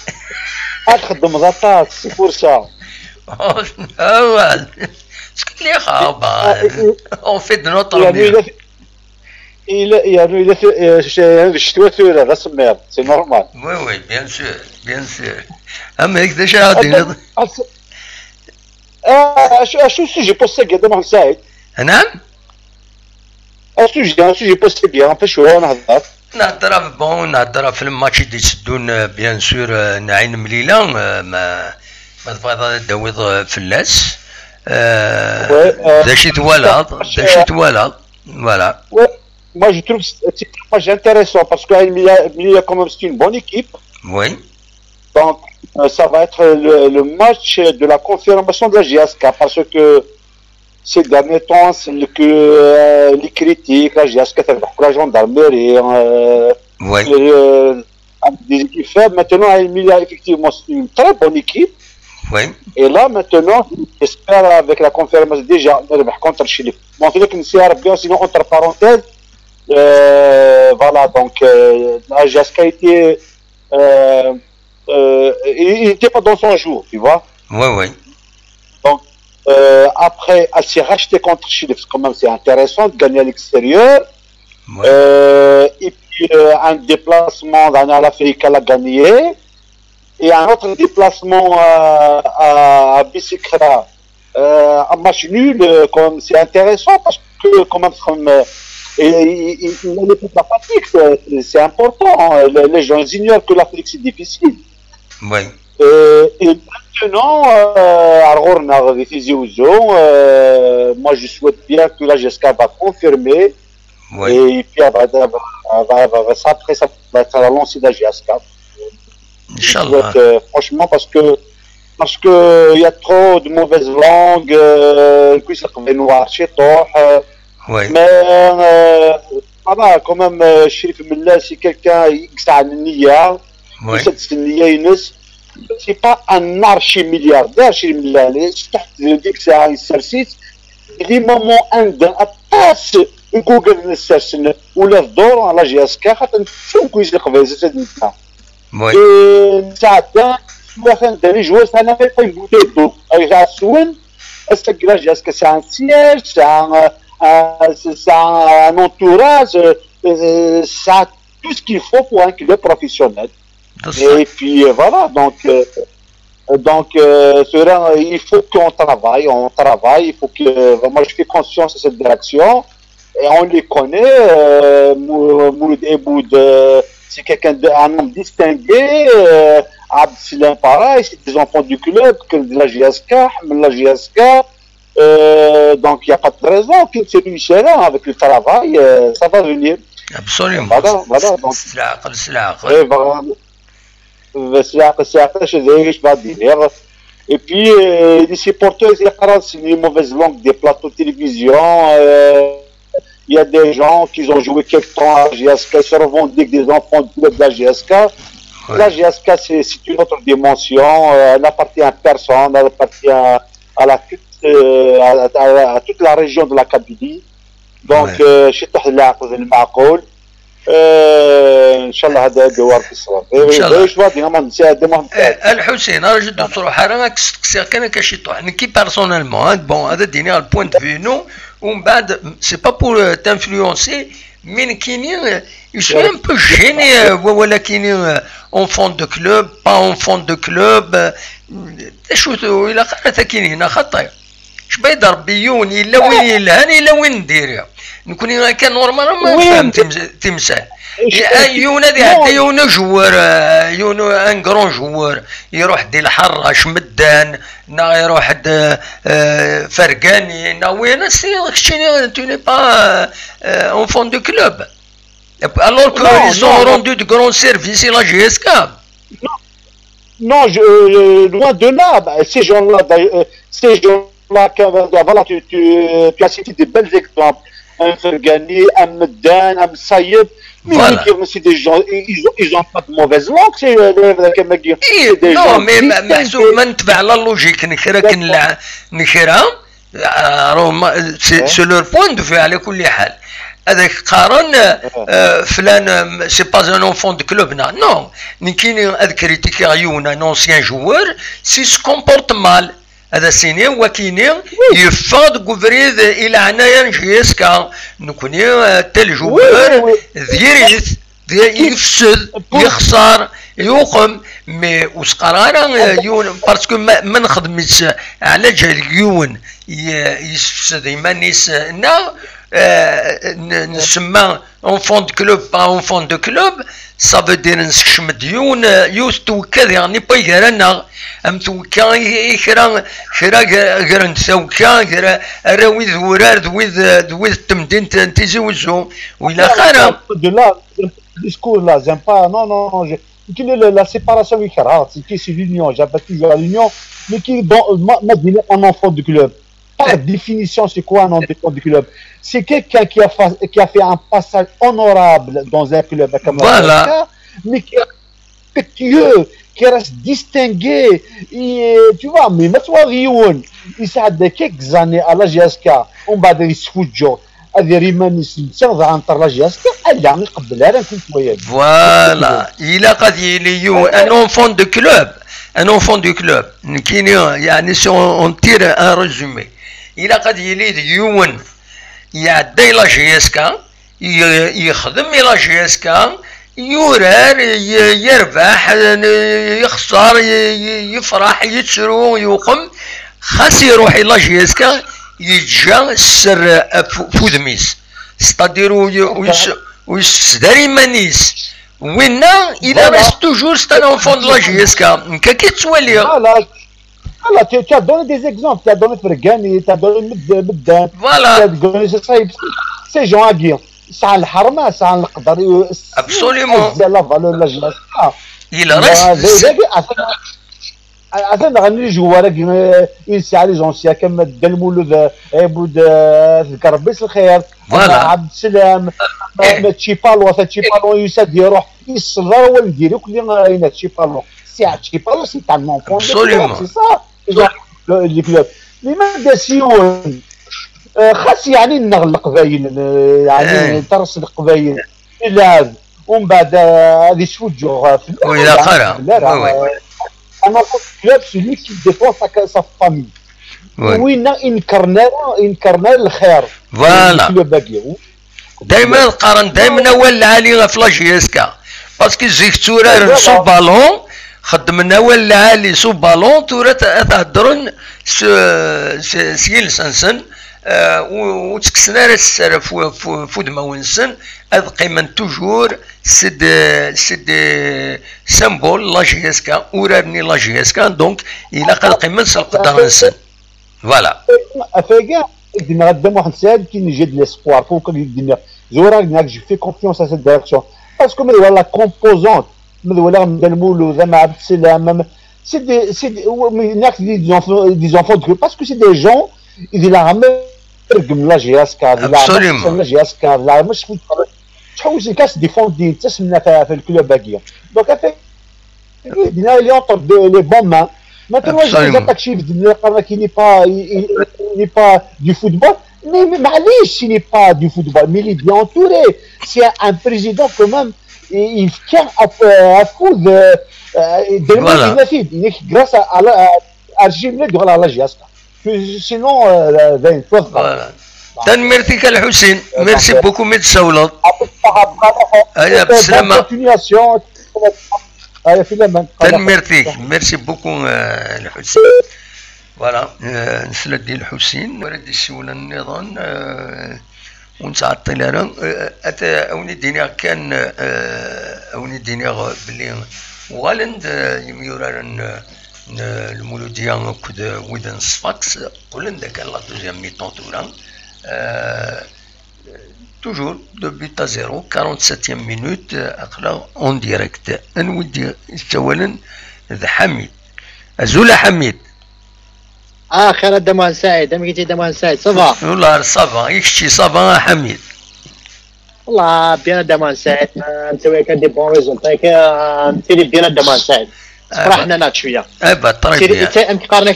خدم غطاس فرصة أول سكت لي خابر أون في دو نوتر يعني إذا الشتوى ثورة لا سمير سي نورمال وي بيان سور أما هيك دا شاهدين شو السوجي بوستي قدام محمد سعيد نعم السوجي بوستي بيان فاش هو نهضر نهضر في الماتش اللي يسدون بيان سور نعين مليله ما تبغى داوض فلاس داشي توالى فوالا. Moi je trouve c'est un match intéressant parce qu'il y a quand même une bonne équipe. Oui. Donc ça va être le match de la confirmation de la GSK parce que ces derniers temps que les critiques la GSK la gendarmerie des équipes faibles maintenant il y a effectivement une très bonne équipe. Oui. Et là maintenant j'espère avec la confirmation déjà contre Chili. Bon c'est que c'est bien sinon entre parenthèses voilà donc la GSK était il n'était pas dans son jour, tu vois. Oui. Après, elle s'est rachetée contre Chile, quand même c'est intéressant de gagner à l'extérieur. Ouais. Et puis un déplacement dans l'Afrique, elle a gagné. Et un autre déplacement à Bisikra, un match nul, comme c'est intéressant parce que quand même, il n'est pas la fatigue, c'est important. Les gens ignorent que l'Afrique c'est difficile. Oui. Et maintenant, alors on a révisé aux gens. Moi, je souhaite bien que la GSK va confirmer. Oui. Et puis après, ça va être la lancée de la GSK. Inch'Allah. Franchement, parce que il y a trop de mauvaises langues. Puis ça va noir chez toi. Oui. Mais voilà, quand même, Chérif Millah, c'est quelqu'un qui a une nia. Oui. C'est pas un archi-milliardaire, Chérif Millah. Je dis que c'est un exercice. Les moments عندنا أباس جوجل نسرسن ولا الدور على جي اس كا خاطر شنو كويس القفاز سدنا. Oui. ساعتها مثلا داري جواز انا ما يقول دو اي سوين استقرا جي اس كا سان سياج سان un entourage, ça a tout ce qu'il faut pour un club professionnel. Et puis voilà, donc il faut qu'on travaille, il faut que, moi je fais conscience de cette direction, et on les connaît, Mouloud Eboud, c'est un homme distingué, Abdeslam pareil, c'est des enfants du club, de la GSK, donc il n'y a pas de raison qu'il se réunisse là avec le travail, ça va venir. Absolument. Voilà, donc. Et puis les supporters, c'est une mauvaise langue des plateaux de télévision. Il y a des gens qui ont joué quelque temps à la GSK, ils se revendiquent des enfants du club de la GSK. Ouais. La GSK, c'est une autre dimension, elle n'appartient à personne, elle appartient à toute la région de la Kabylie. Donc, chez Tahla, المعقول. ان شاء الله هذا دوار في الصواب ان شاء الله. واش غادي نعمل الحسين راه جد صراحه راك تسقسي كان كشي طوح كي بيرسونيلمون بون هذا ديني البوين دو في نو ومن بعد سي با بور تانفلونسي مين كاينين يسو ان بو جيني ولا كاينين اونفون دو كلوب با اونفون دو كلوب شو الا قرات كاينين خطير شبيد ربي يوني الا وين يلهاني الا وين نديرها نكون كان نورمال ما فهم تمثال يونا دي حتى يونا جوار يونا ان كرون جوار يروح دي الحراش مدان نا يروح فرقاني نا وين سي شتي تو ني با اونفون دو كلوب alors que ils ont rendu de grands services à la GSK. Non, loin de là, ces gens-là, voilà, tu as cité des belles exemples. Un Fergani, un Meddan, un Saïd, mais c'est des gens, ils ont pas de mauvaise langue, c'est des gens. Non, mais محسوب ما نتبع لا لوجيك نكرا سي لور بوين دو في على كل حال. هذاك قارن فلان سي با ان اونفون دو كلوب نو كاين هذا كريتيكي عيونا ان اونسيان جوار سي سو كومبورت مال هذا سيني وكيني يفاد قفريد الى عنايا جيسكا نكوني تل جوار ذيريث يفسد يخسر يوقم مي وسقرارا يون باسكو ما نخدمش على جال يون يفسد يمانيس نا نسمى اونفون دو كلوب با اونفون دو كلوب صافو دير نسكشم ديون يوث توكا يعني با يرانا ام توكا كرا غير نتوكا غير راوي ذورار ذوي التمدين تيزوزو ولا خير de là discours là j'aime pas non la séparation qui c'est l'union j'appelle toujours à l'union mais qui dans un enfant du club. Par définition, c'est quoi un enfant du club? C'est quelqu'un qui a fait un passage honorable dans un club comme voilà. Mais qui est respectueux, qui reste distingué. Et, tu vois, mais maintenant, Rion, il s'est de quelques années à la GSK, on va dire Sfoudjo. Voilà, il a dit un enfant de club. ان اونفون دو كلوب كاين يعني سي اون تير ان ريزومي الى قد يليد يون يعدي لا جي اس كا يخدم لا جي اس كا يورار يربح يخسر يفرح يتسرو يوقم خاص يروح لا جي اس كا يتجا السر فودميس ستاديرو ويسداري مانيس وينا الى ريست توجور ستان اونفون دو لا جي اس كا كي تولي. Voilà, tu as donné des exemples, tu as donné Fergani, tu as donné Meddan, voilà. Tu as donné ces gens à dire. Ça a le harma, ça a le qadar. Absolument. La valeur, la jeunesse. Il reste. عشان غني جوارك يسعى لي جونسيا كما الدلمولود عبود الكربيس الخير عبد السلام تشيبالو تشيبالو يسد يروح يصلى هو اللي يدير كل غاينا تشيبالو سي تشيبالو سي تاع مونفون سي صا لي كلوب ليمانداسيون خاص يعني نغلق باين يعني ترس القبايل اللاعب ومن بعد هذه سوجو وإلى قرا أنا قلت كلوب سولي كي ديفون سا فامي وين انكرنا الخير فوالا كلوب باقي دائما القرن دائما هو العالي في لاجي اسكا باسكو زيك تورار سو بالون خدمنا هو العالي سو بالون تورا تهضرون سيل سنسن وتكسنا السر فود ما ونسن هذا قيمة توجور سد سامبول لا جي اس كا ورارني لا جي اس كا دونك الى قد قيمة سنقدر نسن فوالا افاكا قلنا قدام واحد الساعه كي نجي د ليسبوار فوق قلنا زورا قلنا جو في كونفيونس ا سيت ديريكسيون باسكو ملي ولا كومبوزونت ملي ولا مدلمولو زعما عبد السلام سي دي زونفون دو باسكو سي دي جون إذا عمل رقم لا جي اس كا لا جي اس كا لا مش تحوس الكاس ديفوندي تسمنا في الكلوب باقيه دونك افيك دينا لي اونتر لي بون مان مثلا واش جاتك شي قرا كي ني با دو فوتبول مي معليش سي ني با دو فوتبول مي لي بيان انتوري سي ان بريزيدون كو ميم يفكر افوز دير ما فيه غراس على الجيم دو لا جي اس sinon ben voilà تنمرتك الحسين ميرسي بوكو متسولط هيا بسلامة تنمرتك ميرسي بوكو الحسين فوالا نسلت ديال الحسين ورد السؤال النظام ونتعطل انا اوني دينيا كان اوني دينيا بلي والند يميوران المولودية كود ويدن سفاكس قلن داك لا دوزيام ميطون تورا توجور دو بيت ا زيرو 47 مينوت اقلا اون ديريكت نودي اولا ذا حميد ازولا حميد خير دمان سعيد ام قلتي دمان سعيد صافا والله صافا يكشي صافا حميد والله بيان دمان سعيد نسوي كان دي بون ريزولتا نسيري بيان دمان سعيد فرحنا نات شويه طريق انت قارنا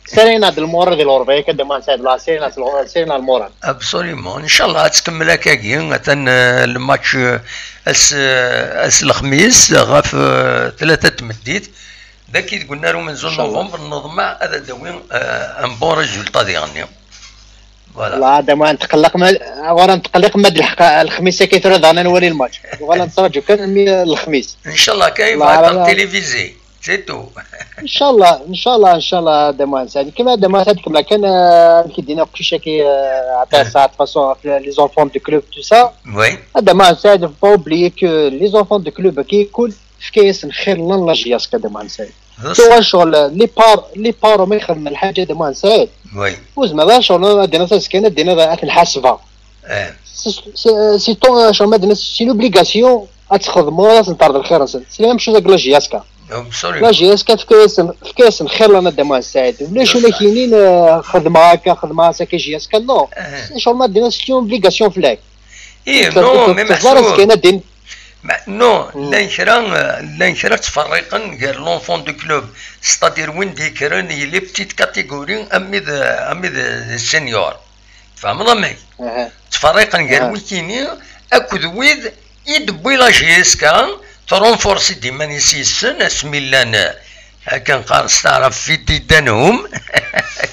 سيرينا المورا ديال الاوروبيه كدا ما نساعد لا سيرينا المورا ابسوليمون ان شاء الله تكمل هكاكي مثلا الماتش اس الخميس غاف 3 تمديت ذاك قلنا له من زون نوفمبر نضمع هذا دوين ان بون ريزولتا ديالنا فوالا لا دابا نتقلق ورا نتقلق مد الخميس كيترد انا نوري الماتش ولا نتفرجوا كان الخميس ان شاء الله كاين في التلفزيون سيتو ان شاء الله دمان سعيد كما دمان سعيد كما كان كي دينا كلشي كي عطا ساعه فاصون لي زونفون دو كلوب تو سا وي دمان سعيد فو اوبليي كو لي زونفون دو كلوب كيكون في كاس نخير لا جياس كدمان سعيد تو شغل لي بارو ما يخدم الحاجه دمان سعيد وي وزعما با شغل دينا سكينه دينا الحاسبه سي طون شغل ما دينا سي لوبليغاسيون تخدموا راس نطرد الخير سي لا ميم شوز لا جياسكا لا جي اس كانت في كاس نخير لنا دمان سعيد ولاش ولا كاينين خدمه هكا جي اس كان نو شغل ما دينا سيون اوبليغاسيون فلاك نو مي محسوب كاينه دين نو لا نشرا تفرقا قال لونفون دو كلوب ستادير وين ديكرون هي لي بتيت كاتيجوري امي السينيور فهم ضمي تفرقا قال وين كاينين اكد ويد يدبي لا جي اس كان ترونفورسي ديما نسيسن اسمي لنا كان قارص تعرف في ديدانهم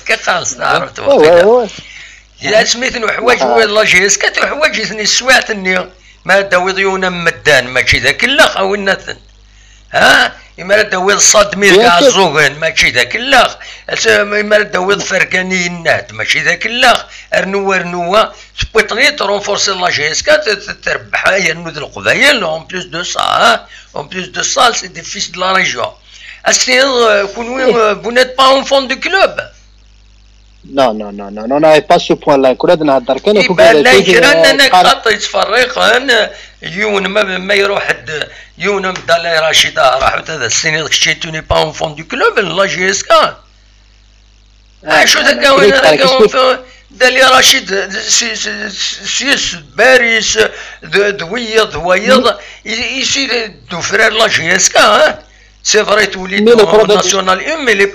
كان قارص تعرف توقيتا إذا سميتنو حوايج ولا جيس كاتو حوايج ثني سواتني ما داوي ضيونا مدان ماشي ذاك اللاخ او النثن ها إما داوي الصادمي كاع الزوغن ماشي ذاك اللاخ إما داوي فرقاني الناد ماشي ذاك اللاخ رنوا سبوتني ترونفورسي لا جيسكا تربح ينود القبايل اون بليس دو سا اون بليس دو سا سي دي فيس دو لا ريجيون اسير كونوا vous n'êtes pas enfant du club. Non, non, non, non, on n'avait pas ce point-là. كنا نهضر كان يبان لي كرا انك خطيت فريقا يون ما يروح يون دالي رشيدة راح هذا السنين داك الشيء توني با اونفون دو كلوب لا جي اس كا شو ذاك دالي رشيد سيس باريس دويض ويض يصير دو فرير لا جي اس كا C'est vrai, tous les national 1, mais les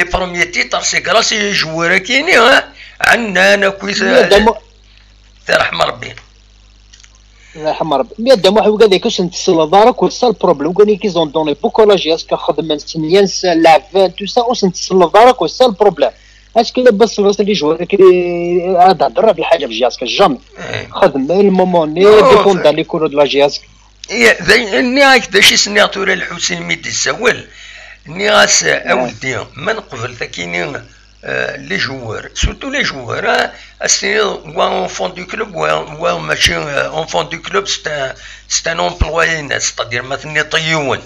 premiers titres, c'est grâce aux joueurs qui sont là. عندنا كويس الله يرحم ربي. الله يرحم ربي. مي دام واحد قال لك واش نتصل دارك وصل البروبليم قال لك كيزون دوني بوكو لا جي اس كخدم سنيانس لعب تو سا واش نتصل دارك وصل البروبليم. اسكو لاباس لي جوار كي هذا هضر في الحاجه في جياسك جامي خدم المومون ني ديفون دار لي كولو دو لا جياسك. نياك داش سنياتورا الحسين ميدي السوال نياس اولدي من قبل تاكيني لي جوار سورتو لي جوار اسيني وا اونفون دو كلوب وا ماشي اونفون دو كلوب سي ان امبلوي ناس ستادير مثلا طيون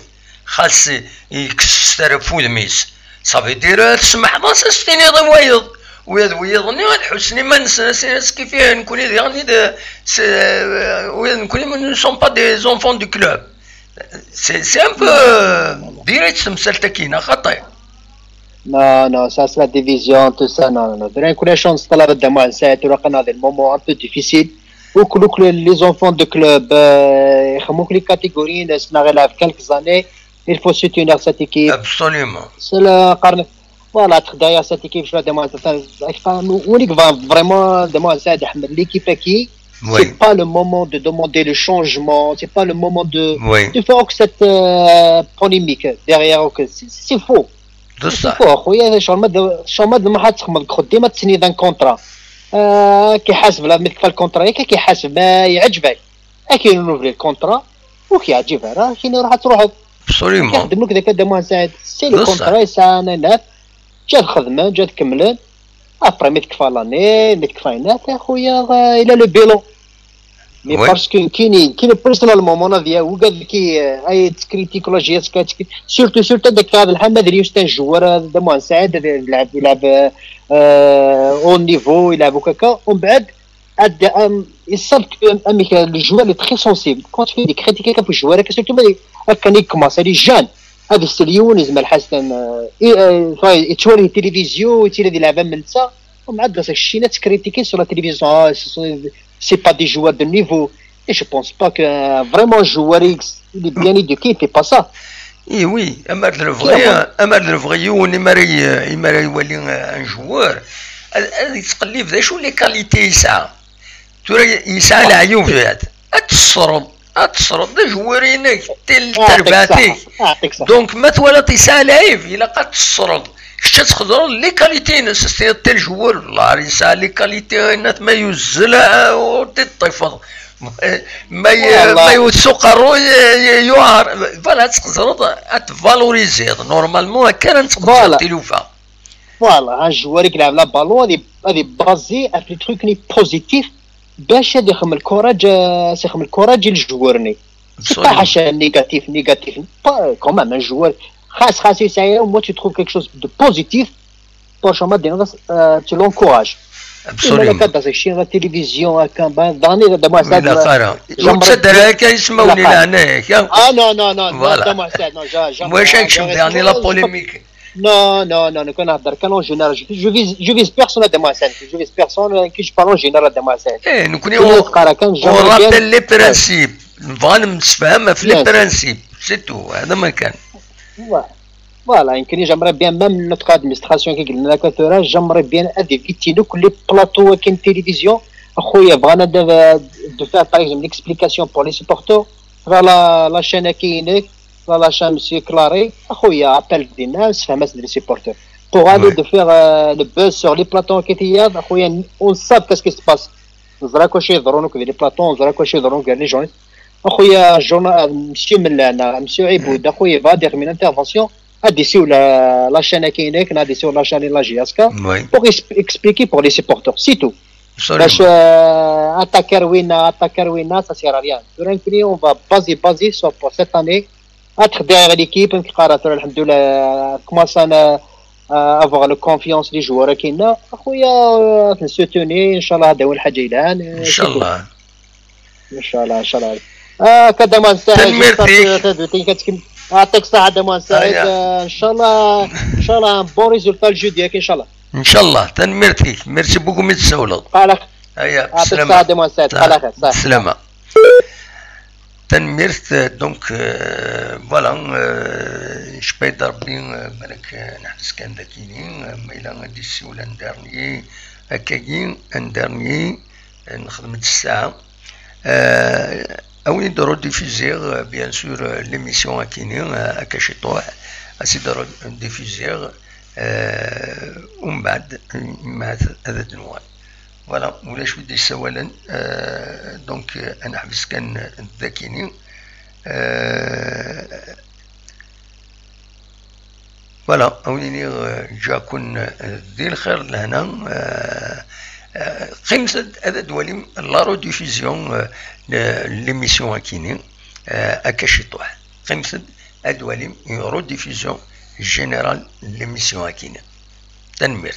خاص يكسترفو الميس صافي دير تسمح راس استيني ضويض ويظني الحسني ما نسى كيف نكون يعني نكون سون با دي زونفون دو كلوب سي ان بو ديريكت تمثال كاينه خطير. Non, non, ça c'est la division, tout ça, non, non. De la chance, c'est la de moi, c'est des moments un peu difficiles. Où les enfants de club, les catégories, quelques années, il faut soutenir cette équipe. Absolument. C'est le carnet. Voilà, derrière cette équipe, je vais demander ça. On va vraiment demander l'équipe qui. Oui. C'est pas le moment de demander le changement, c'est pas le moment de faire que cette polémique derrière. C'est faux. بصح خويا شرمد ما حتخمم ديما تسني ذا كونطرا كيحاسب لا مثل الكونطرا كيحاسب ما يعجبك كاين نوفلي الكونطرا وكيعجبها راه كاين راح تروح ابسوليومون يخدم لك ذاك دابا ساعد سي لو كونطرا ساعه جات خدمه جات كملت ابري مي تكفى لاني مي تكفى يا خويا الى لو بيلون مي باسكو كاين بيرسونال مومون ديال وقال لك اي تكريتيك ولا جي اس سورتو داك هذا الحمد لله ستان جوار هذا موان سعيد يلعب اون نيفو يلعب وكاكا ومن بعد يصاب اميك الجوار اللي تري سونسيبل كونت في دي كريتيكي كاع في الجوار سورتو كان يكماس هذه جان هذا السليون زعما الحسن يتوري التلفزيون يتيري يلعب من نتا ومن بعد داك الشيء تكريتيكي سور لا تلفزيون c'est pas des joueurs de niveau et je pense pas que vraiment un joueur X il est bien éduqué il fait pas ça. اي وي اما الفغي يماري يولي ان جوار هذه تقليب ذا شو لي كاليتي يسعى ترى يسعى العيوبات التصرد ذا جوارينك ترباتي دونك ما تولى يسعى لعيب الا قد تصرد كش تقدر لي كاليتي ناس تيل جوار والله يسعى لي كاليتي ناس ما يوزلها وتطفض ما يسقر يوار فوالا تقدر تفالوريزي نورمالمون كان تقدر تلوفا فوالا ان جوار يلعب لا بالون هذه بازي في تروك ني بوزيتيف باش يخدم الكوراج يخدم الكوراج الجوارني با حاجه نيجاتيف كومام ان جوار خاص يسعى moi tu trouves quelque chose de positif pour changer tu l'encourages absolument كذا الشيء على التلفزيون هكا داني دابا ساعات لا خير وتصدر هكا يسمعوني لهناك نو واش نكشف يعني لا بوليميك نو كنهضر كان اون جينيرال جو فيز بيرسون دابا ساعات جو فيز بيرسون كي جو بارون جينيرال دابا ساعات نكون رابط لي برانسيب نبغى نتفاهم في لي برانسيب سي تو هذا ما كان فوالا يمكن j'aimerais bien même notre administration كي قلنا لك ترى j'aimerais bien اديفيتينو كل بلاطو كاين تلفزيون اخويا بغانا دو فير باغ اكزومبل اكسبليكاسيون بور لي سوبورتور فوالا لا شين كاينه لا شان مسيو كلاري اخويا ابل دي الناس فهمت لي سيبورتور بوغ الي دو فيغ لو بوز سور لي بلاطون كيتياد اخويا اون ساب كاسكي سباس نزرا كلشي يضرونك في لي بلاطون نزرا كلشي يضرونك كاع لي جورني اخويا جورنا مسيو ملانا مسيو عبود اخويا فادير من انترفونسيون اديسيو لا شان كاينك ناديسيو لا شان لا جياسكا بوغ اكسبليكي بوغ لي سيبورتور سي تو باش اتاكر وينا سا سير ريان فرانكلي اون فا بازي سو بور سيت اني اتر ديغ ليكيب نقارا الحمد لله كوماس انا افوغ لو كونفيونس لي جوار كاينه اخويا نسوتوني ان شاء الله هذا هو الحاجه الان ان شاء الله ان شاء الله كذا ما نساعد تنميرتيك يعطيك الصحه دما سعيد ان شاء الله بون ريزولتا الجو ديالك ان شاء الله ان شاء الله تنميرتيك ميرسي بوكو مي تسولو على هيا السلامه دما سعيد على خير السلامه تنميرت دونك فوالا شبيت ربي بالك نحس كان ذاكيين ما الا غادي السؤال ان دارني هكاكين ان دارني نخدم الساعه اوين دارو ديفيزير بيان سور ليميسيون كاينين هكا شي طوح اسي دارو ديفيزير ومن بعد مع هذا النوع فوالا ولاش ودي سوالا دونك انا حبس كان ذاكيني فوالا اونيني جاكون ذي الخير لهنا قيمة هذا دوالي لا رو ديفيزيون ليميسيون كاينين هكا شي طوح قيمة هادوالي رو ديفيزيون جينيرال ليميسيون كاينين تنمير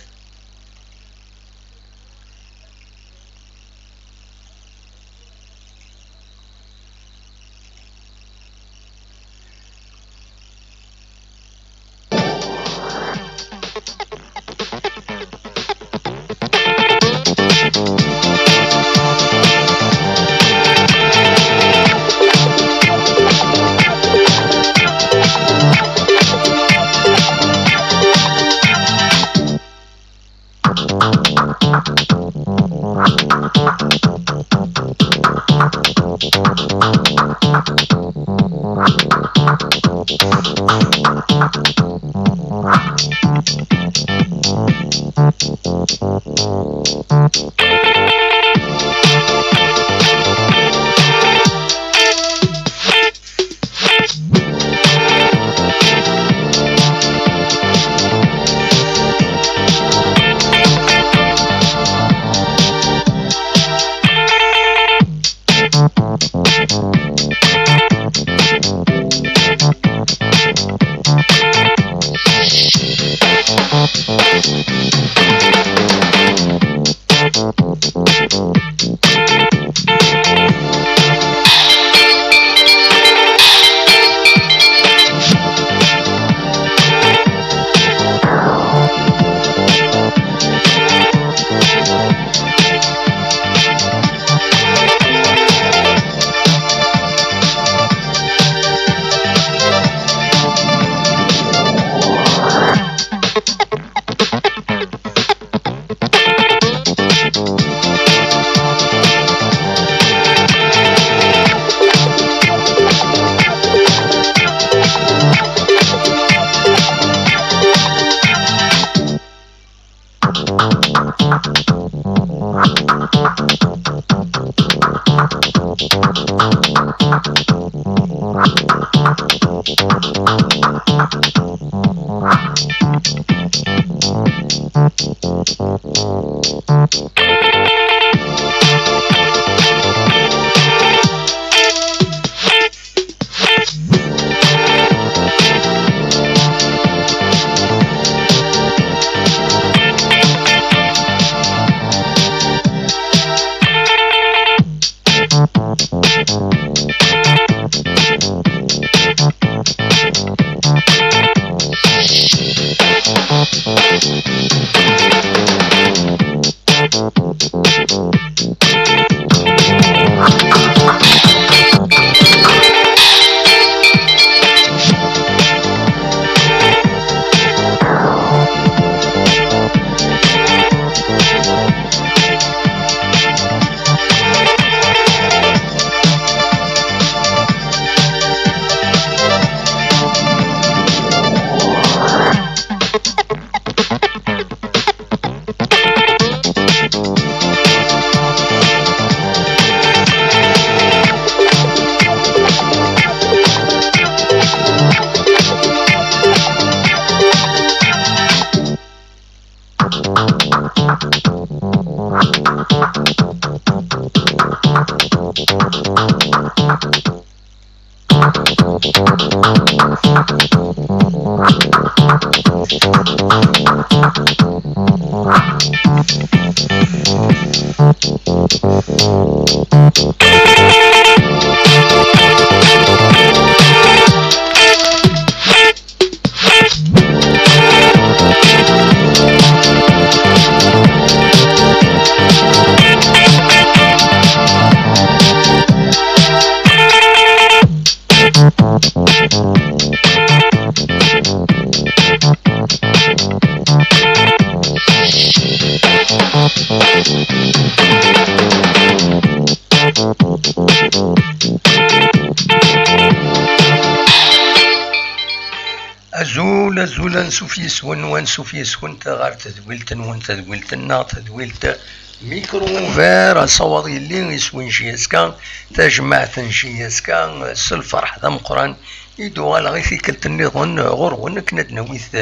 أزول نسوف يسون ونسوف يسون تغار تدويلت نون تدويلتنا تدويلت ميكروفير صوض اللي يسوين شياسكا تجمعت شياسكا الفرح ذا مقران يدو على غيثي كلت النظن غرون كنا دنويث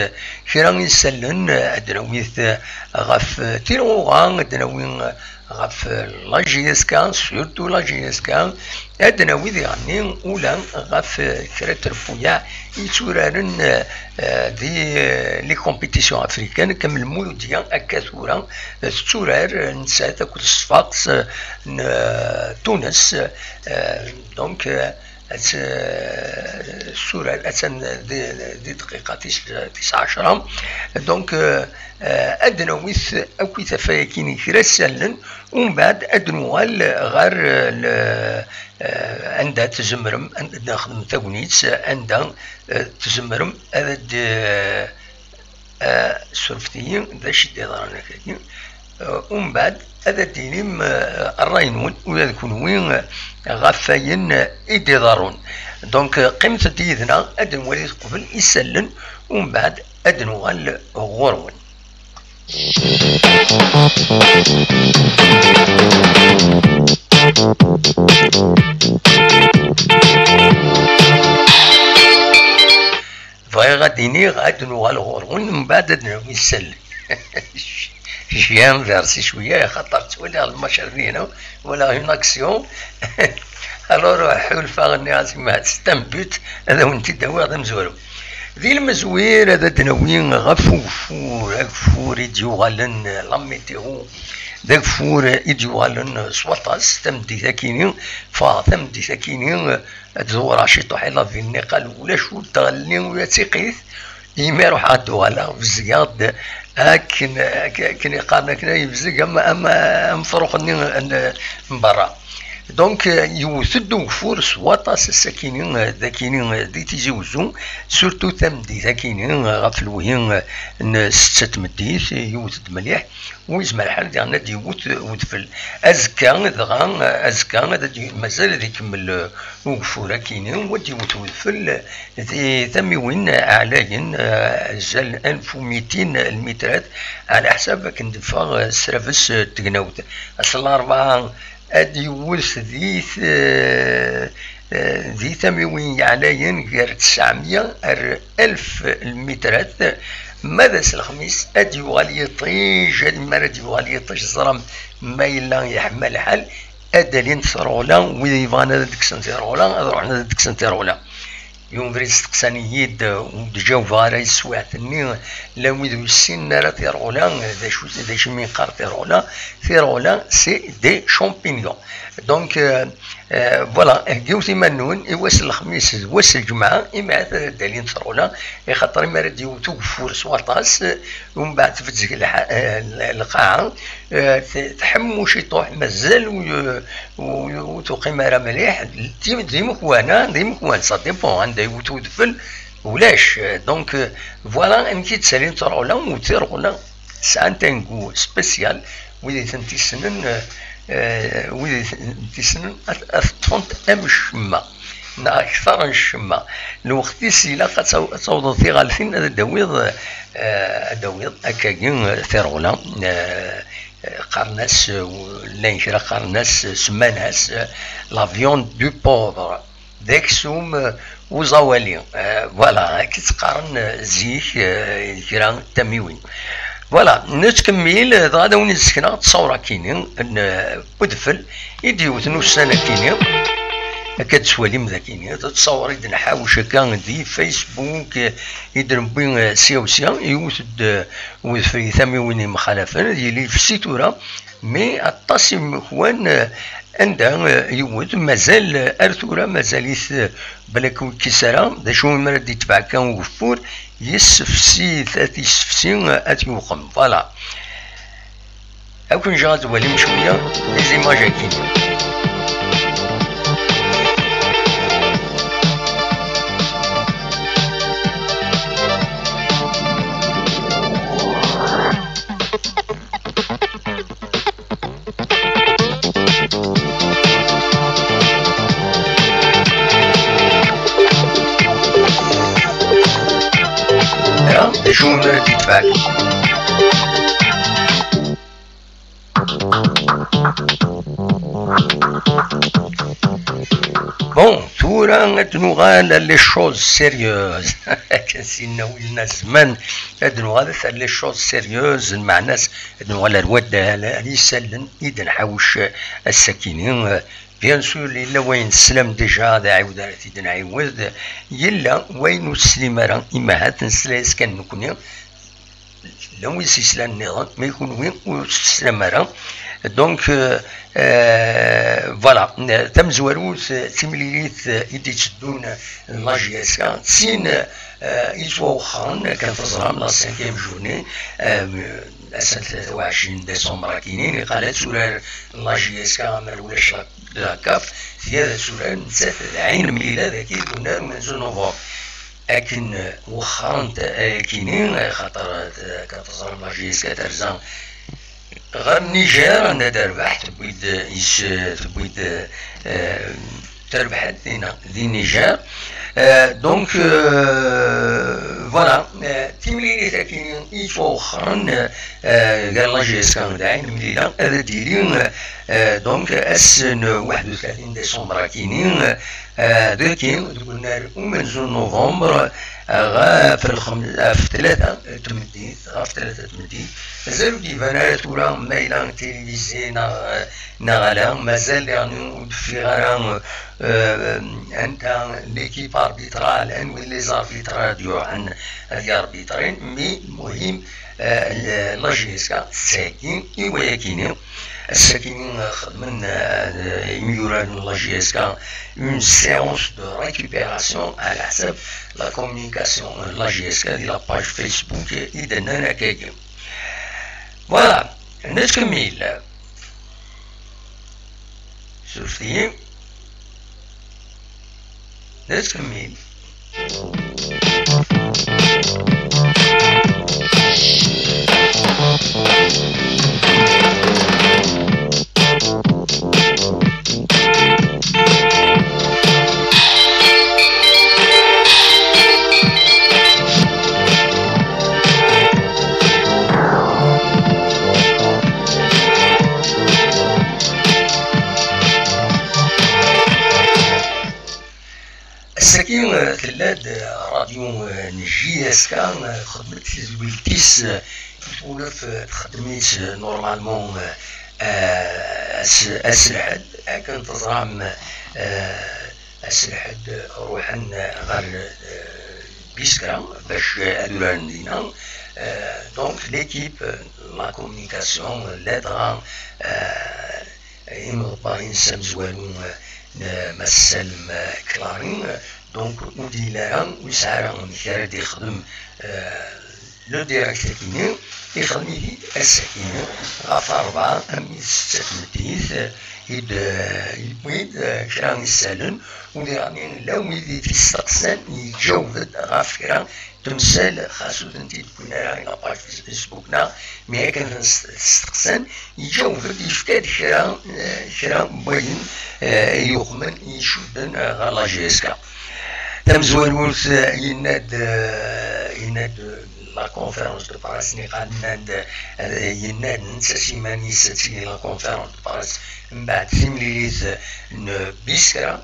كرا يسلن دنويث غف تيروغان دنوين غف لاجيسكا سورتو لاجيسكا ادناويذ يعني اولا غف كرا ترفويا يتورارن دي لي كومبيتيسيون افريكان كامل المولوديه اكاثورا تورار نسات كل صفاقس تونس دونك السورة الأسن دي دقيقة 19 دونك أدنويث أكويث فايكيني كرسلن ومن بعد أدنوال غير عندها تزمرم عندها خدمة تاونيتس عندها تزمرم أد سرفتيين ذا شدي ضرنا كاين ومن بعد هذا دينيم الراينون ويكونوا غفاين إدارون دونك قيمة ديدنا أدن وليد قبل يسلن ومن بعد أدن وغال غورون فهي غاديني أدن وغال غورون من بعد أدن يسلن جيان فيرسي شويه خاطر تولي الماتش ديالنا ولا اون اكسيون الور حول فاغني عازمات ستامبوت هذا وانت داوي هذا مزورو ذي المزوير هذا دناوين غفور يديوغالن لاميتيغو ذاك فور يديوغالن سواطاس تمدي ذاكيني تمدي ذاكيني تزور عشي طحيلا في النقال ولا شو تغلين ولا تيقيث يما يروح عندو على الزياد كن يقارن كنا يبزق اما مفروقني من برا دونك يوثدو فورس واطاس الساكنين ذاكينين دي تيزوزو سورتو تمدي ذاكينين غاف الوهين ستة مديث يوثد مليح ويزمع الحال ديالنا دي ودفل ازكا دغا ازكا مازال يكمل وقفورا كاينين ودي ودفل ذي ثموين اعلاين زال 1200 المترات على حساب كندفع سرافس تقناوت اصل 4 ادي ولث ذي ثموين علاين غير 900 1000 المترات ماذا الخميس ادي يغالي طيج المرد يغالي يطيج الزرم ما إلا يحمل الحال ادالين ثرولا وإذا يبغانا ديك سنتيرولا روحنا ديك سنتيرولا يوم فريد استقسانييد ودجاو فارا يسوعتني لا ويدو السن راه تيرولا دا شي من قار تيرولا سي دي شامبينيون دونك فوالا جوتي منون يواس الخميس واس الجمعه إما دالين ترولا خاطر ما راه ديوتو فور سواطاس ومن بعد تفتزك القاعه تحمو شي طوح مازال وتقيم راه مليح ديما كوان سا ديبون عندها يوتو دفل ولاش دونك فوالا انكي تسالين ترولا وتيرولا سانتينغو سبيسيال ويدي تنتي سنن ويدي تسنن أثطنت أمشما أكثر الشما الوقت سيلا قد صوضت في غالفين هذا داويض أكاين ثيرولا قرناس لانشرا قرناس سماناس لافيون دو بوفر داك سوم وزوالي فوالا كي تقارن زيك كرا تميوين فوالا نتكمل غادا وني سكنا تصور كيني ودفل يديوث نص سنه كيني كتسوالي مذاكيني تتصور يد نحاوش هكا دي فيسبوك يدرم بين سيا يوثد في ثمانين مخالفه يلي في سيتورا مي الطاسم اخوان عندها يود مازال ارثورا مازاليث بلاك كيسارا دا شو مرد يتبع كان وفور يسفسي ثاتي سفسي اتيوقم فوالا اكون جاز ولي شويه لي زيماج كاينين شو مرد يتبع بون ثورة نغال لي شوز سيريوز كنسينا ولنا زمان نغال لي شوز سيريوز مع ناس نغال الواد اللي يسلن إذا نحوش السكينين بيان سور إلا وين السلام ديجا هذا عاود راه نعاود يلا وين السليم راه إما هات نسلاس كان نكوني لا وين سيسلان النظام ما يكون وين والسلام راه دونك فوالا تم زواروت تمليليت يدي تشدون لاجياسكا سين يسوا خان كان تزرام لا 5 جورني سنة 23 ديسمبر كاينين قالت سورة لاجياسكا ما ولاش لاكاف في هذا سورة نسات عين مليلة ذاك كنا من نوفمبر لكن وخان كاينين خاطر كتزرام لاجياسكا ترزان غير النيجر انا تربح تبويد تربح دي النيجر دونك فوالا تيمليلي تاكين يتفو اخرين قال لاجيسكا داعين مليلا هذا ديرين دونك اسن 31 ديسمبر كاينين ذاكين قلنا ومن نوفمبر غا في 3 تمديد غا في 3 تمديد مازالو كيفانا تورا مايلان تيليفزي نغالا مازال يعني في غرام انت ليكيب اربيترال ان لي زاربيترال ديو عن الاربيترين مي مهم لاجيسكا ساكين ايوا كاينين الساكنين خدمن يميوران لاجيسكا اون سيونس دو ريكوبيراسيون على حسب لا كومونيكاسيون لاجيسكا دي لا باج فيسبوك اذا انا كاين فوالا نكمل شفتي نكمل السكين ثلاث راديو نجياسكا خدمت في زويلتيس تولف خدميت نورمالمون اسرحد كان تزرام اسرحد روحن غير بيسكرا باش ادولا ندينا دونك ليكيب لا كومونيكاسيون لادغا باين سامزوالو مسلم كلارين دونك ودي لها ويسعى مثال يخدم لو ديريكتور كيني يخدم يدي السكينة غاف 4 أمي 6 مديث يبويد كرا يسالن ولي لا ويدي في السقسان يجاوب غاف كرا تمثال خاصو تنتي تكون راهي لاباج في فيسبوكنا مي كان السقسان يجاوب يفكاد كرا باين يخمن يشدن غالا جيسكا تمزوال ولت يناد لا كونفيرونس دو باراس نقال يناد نساسيماني ساتي لا كونفيرونس دو باراس من بعد سيمليليز بيسكرا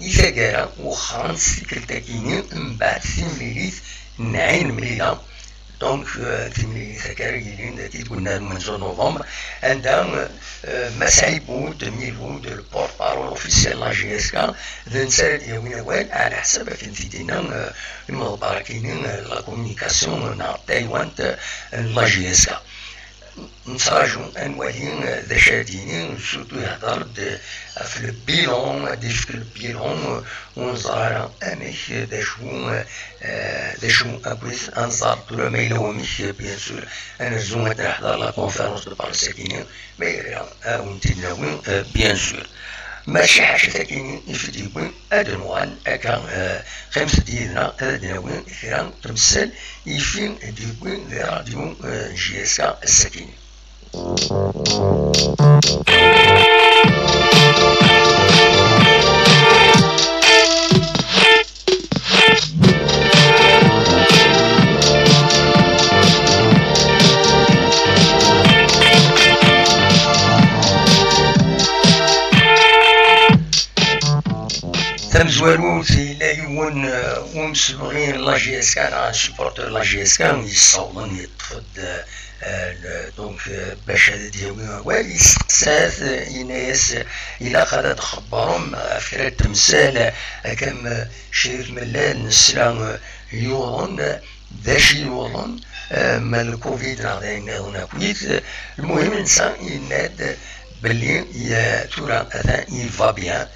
يثاقرا وخران سيكلتاكيني من بعد سيمليليز نعين مليلا دونك تملي ثكاريين كي قلنا منذ نوفمبر عندها مسعيبو 2000 البورت بارول اوفيسيال لا جي اس كا ذنسال يومين وين على حسب فينا المباركين لا كومونيكاسيون مع تايوان لا جي اس كا نتراجو انوالين ذا شادينين سورتو يهضر في البيلون في البيلون ونزار اميك داشو اكويس انزار طول ما يلوميك بيان سور انا زوما تحضر لا كونفيرونس دو بارساكينين ما يرى اونتي ناوي بيان سور ماشي حاجة تاكيني يفديوين أدنوان أكا خمسة دينا أدنوين إخيران تمثال يفين ديوين لراديو جي اس كا الساكيني تمزوالو في لا يون ومسبغين لا جي اس كان سبورتور لا جي اس كان يصولن يطفد دونك باش هذا ديالو والي يستقسات يناس الى خدات خبرهم فكرة تمثال كم شريف ملال نسلا يوضن داش يوضن مال الكوفيد هنا كويت المهم انسان يناد بلي تورا هذا يفا بيان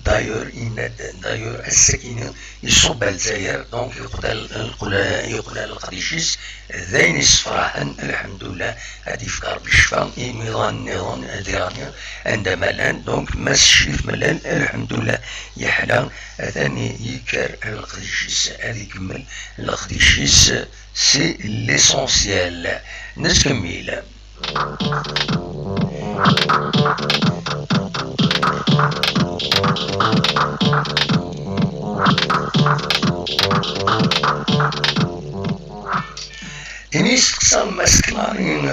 دايور السكينة يصب الجزائر دونك يقول القديشيس ذين الصفراحا الحمد لله هادي فكار بالشفاء نظام ديرانيا عندما لان دونك ماس الشريف ملال الحمد لله يحلى ثاني يكر القديشيس هادي يكمل القديشيس سي ليسونسيال نكمل إنيس قسم مسكلارين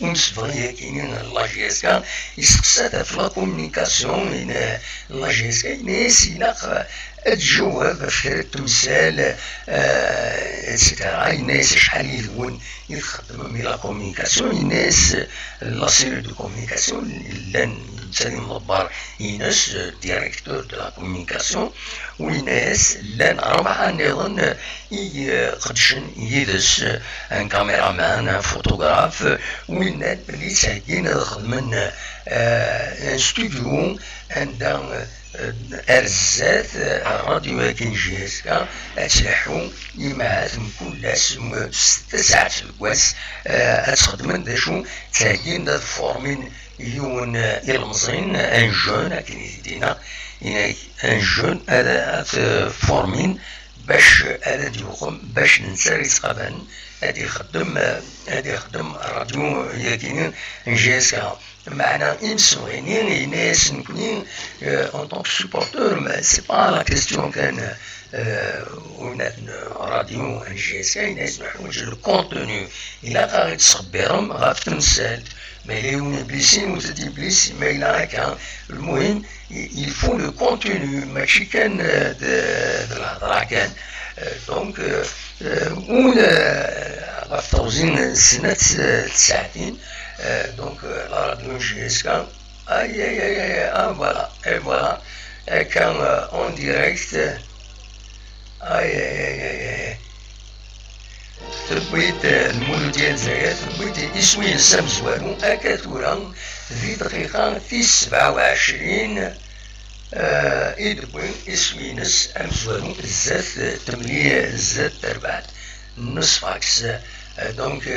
ومسفغية كينين لا جي اس كا يسقسات في لا كومونيكاسيون لا جي اس كا إنيس يلاق الجواب في التمثال اتسيتيرا الناس شحال يذون يخدموا من لا كومونيكاسيون الناس لا سيري دو كومونيكاسيون لان سالم مضبار يناس ديريكتور دو لا كومونيكاسيون والناس لان أربعة نظن يقدشن يدس ان كاميرامان ان فوتوغراف والناس اللي ساكين خدمن ان ستوديو عندها أرزات الراديو كين جي اس كا أتلاحو يمعاثم كل 6 ساعات في الكواس أتخدمن داشو تاكين دا فورمين يون يلمزين ان جون هاكين يدينا ان جون هذا فورمين باش هذا ديوخم باش ننسى يتقابل هادي يخدم الراديو ياكين جي اس كا معنا إنسوينين ناس نكونين en tant que supporteur mais c'est pas la question كان ونات راديو ان جي اس كاين ناس محوج الكونتوني إلا قاعد تصبرهم غاف تمثال ما يلون بليسين وتدي بليس ما إلا هكا المهم يفو لو كونتوني ماشي كان د الهضرة كان دونك غاف توزين سنة 9 donc la radio GSK voilà et voilà et quand en direct تبغيت المولود ديال الجزائر تبغيت يسوي السمس والو أكاتورا في دقيقة في 27 يدبوين يسوي نس أمس والو الزات تمليه الزات تربعت نصف عكس دونك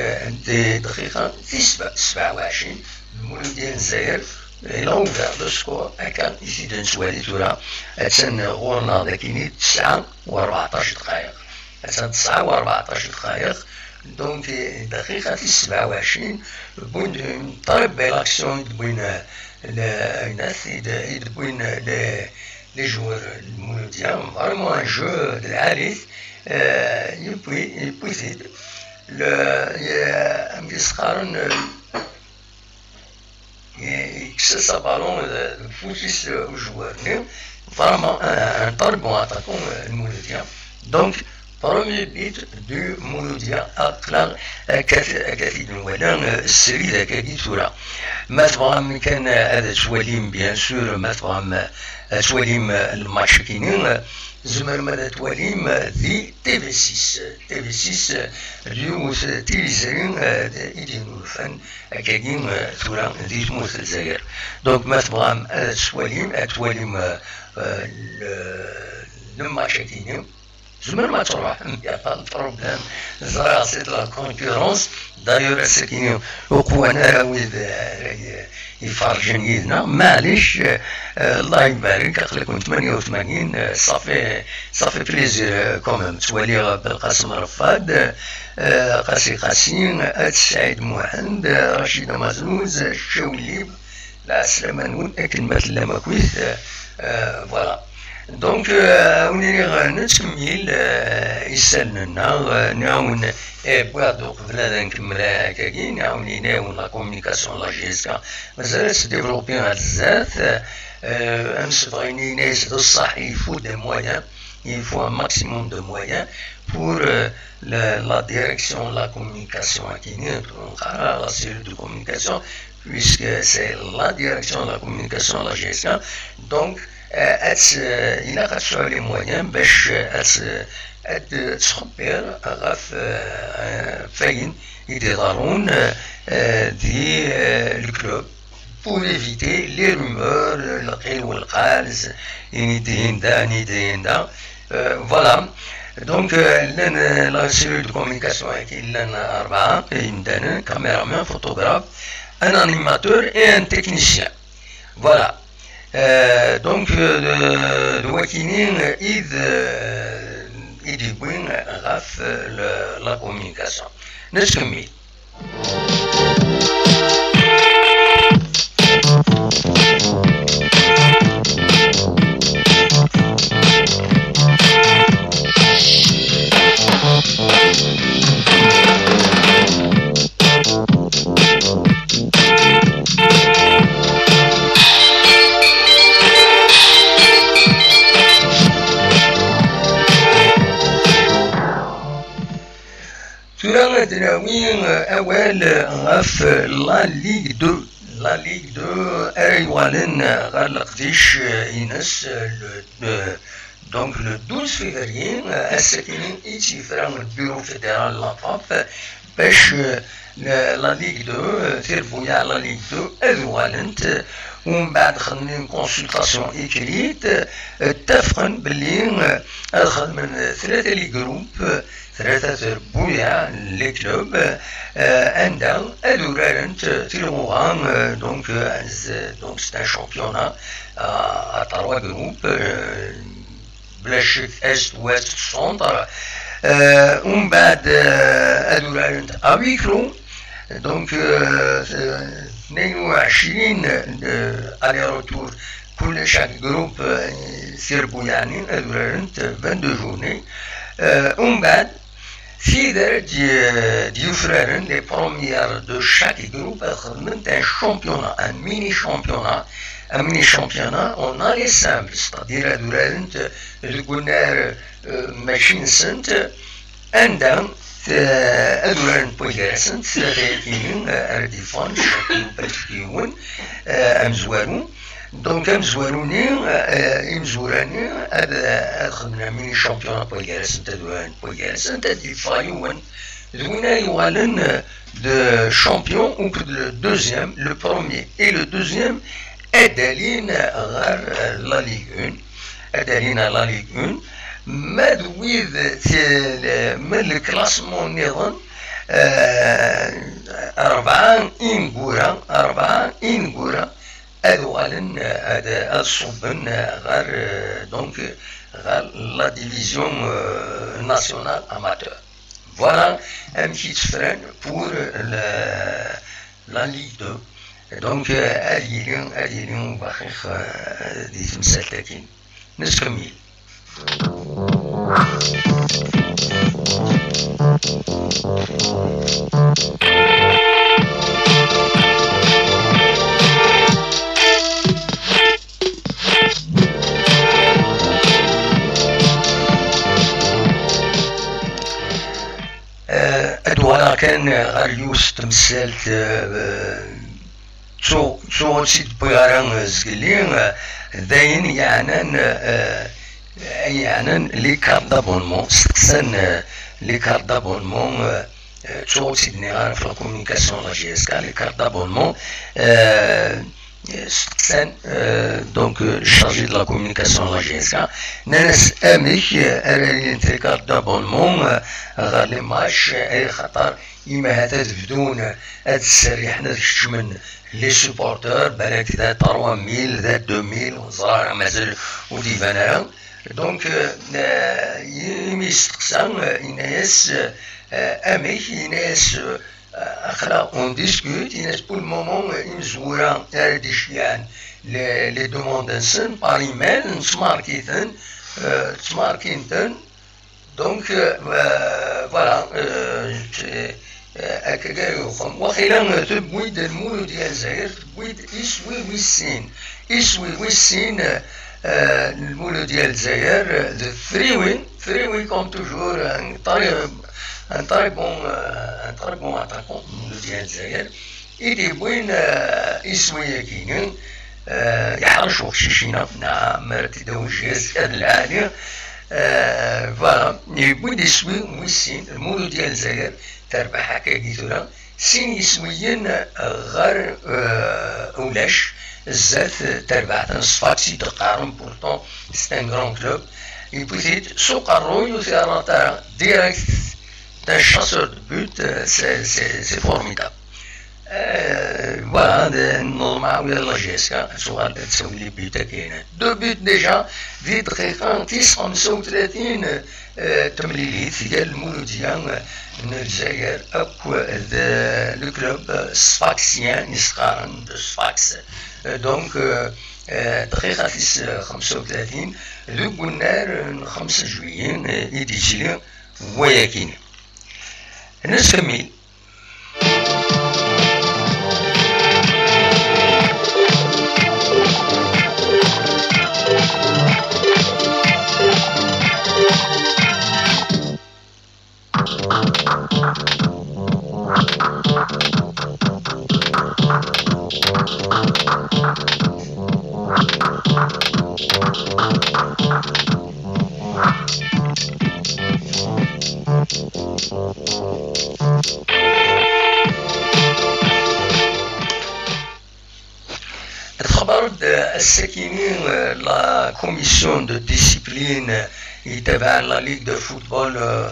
دي دقيقة في 27 المولود ديال الجزائر إلا وقع لو سكور هكا يزيد نسوالي تورا أتسن غورنا داكيني 9 و14 دقايق أتسن 9 و14 دقايق دونك دقيقة في 27 بون طالب بالاكسيون يدبوين الناس يدبوين لي جوار المولود ديالهم فريمون ان جو العريس يبوي يزيد يسقارن يكسس بالون فوتيس او جوار فريمون ان طالب اتاكون المولود ديالهم دونك Premier bit du Mouloudia أقلق كثير ولا السري ذاك ثورة ما تبغى كان هذا تواليم بيان سور ما تبغى تواليم الماتش كينين زمر ماذا تواليم ذي تي في 6 ديو تيليزرين يدينو الفن كاين ثورة ذي تموت الجزائر دونك ما تبغى تواليم الماتش كينين زمر ما تروح يا با بروبليم زرا سيت لا كونكورونس دايور السكينين وقوانا راويد يفرجن يدنا معليش الله يبارك اخليكم 88 صافي بليزير كوميم توالي بالقاسم رفاد قاسي قاسين سعيد محمد رشيد مزنوز الشوليب لا سلمان كلمة اللامكويث فوالا دونك ونيني نتكمل يسالنا نعاون بعد قبل هذا نكمل هكاكي نعاون نعاون لا كومونيكاسيون لا جيسكا مازال ديفلوبي هاد الزات امس بغيني ناس بصح يفو دي مويان يفو ان ماكسيموم دو مويان pour la direction de la communication qui n'est pas la cellule de communication puisque c'est la direction de la communication la gestion donc il a reçu les moyens باش تخبر غف فين يدارون دي الكلوب pour éviter les rumeurs القيل والقال يدين دا voilà donc la cellule de communication qui لنا 4 عندنا caméraman photographe un animateur et un technicien voilà donc الوكيلين إذ يبين غف la communication نكمل دراوين أول غف لا ليغ 2 أيوالن غالقديش ينس donc le 12 février الساكنين يتفرغ البيرو فيدرال لاباب باش لا ليغ 2 تيرفويا على لا ليغ 2 أيوالنت ومن بعد خدنا كونسلطاسيون إكريت اتفقن باللي أدخل من 3 لي جروب 3 ربويا لي كلوب عندها أدورارنت تيروغان donc c'est un championnat à 3 groupes بلاش est ouest centre ومن بعد أدورارنت أبيكرو donc 22 aller retour كل chaque groupe سيربو يعني أدورارنت 22 journées ومن بعد في درج يفررن les premières de chaque groupe خدمت un championnat un mini championnat on a les simples c'est-à-dire أدورارنت الكونار ماشين سنت عندها أدورارنت بويغاسنت ثلاثين أرديفان شاكين بالكيون أمزوارون دونك أمزواروني إمزوراني أدخلنا ميني شامبيون بويغاسنت أدورارنت بويغاسنت أديفايون دوينا يوالن de champion ou que le deuxième, le premier et le deuxième أدالين غير لا ليغ 1 أدالين لا ليغ 1 مدويذ من الكلاسمون نظام 4 إنغورا أدوالن الصوبن غير دونك غير لا ديفيزيون ناسيونال أماتور فوالا un petit frein pour la Ligue 2 donc أديرين بخيخ دي 35 نسكمل غاريوس تمثلت شو سيد بيغاران زقلين داين يعني لي كارت دابونمون سكسن لي كارت دابونمون شو سيدني غار في الكومونيكاسيون لا جي اس كا لي كارت دابونمون سكسن دونك شارجي دو لا كومونيكاسيون لا جي اس كا ناس اميك ارالين تي كارت دابونمون غار لي ماتش اي خطر إما هذا بدون هاد السريح نتشمن لي سوبورتور بالك ذا 3000 ذا 2000 وزرار مازال ودي فانا دونك يمستقسم الناس اميك الناس اخرى اون ديسكوت الناس بول مومون مزوره هادي شيان لي دوموندنسن بار ايميل نتماركيتن دونك فوالا هكاكا وخيلا تبويد المولو ديال الجزائر تبويد يسوي ويسين المولو ديال الجزائر ثري وي كوم توجور ان طري بون اتاكون المولو ديال الجزائر إيدي بوين يسوي كينين يحرشو خشيشينا مرتي دوجيز هاد العالية فوالا يبويد يسوي ويسين المولو ديال الجزائر تربح هكا قيتولا سين يسويين غير اولاش الزات تربح تنصفاكسي تقارن بورتون سي ان غران كلوب يبوثيت سوق الروي وثيراتارا ديريكت d'un chasseur de but c'est formidable voilà normal يلا جيسكا سؤال تسوي لي بيوت كاينه دو بيوت ديجا في دقيقه 35 تمليليت ديال المولوديه من الجزائر اكو لو كلوب سفاكسيان يسقارن دو سفاكس دونك دقيقه 35 لو قلنا 5 جويين يديجي وياكين نسمي الساكنين لا كوميسيون دو ديسيبلين يتابع لا ليغ دو فوتبول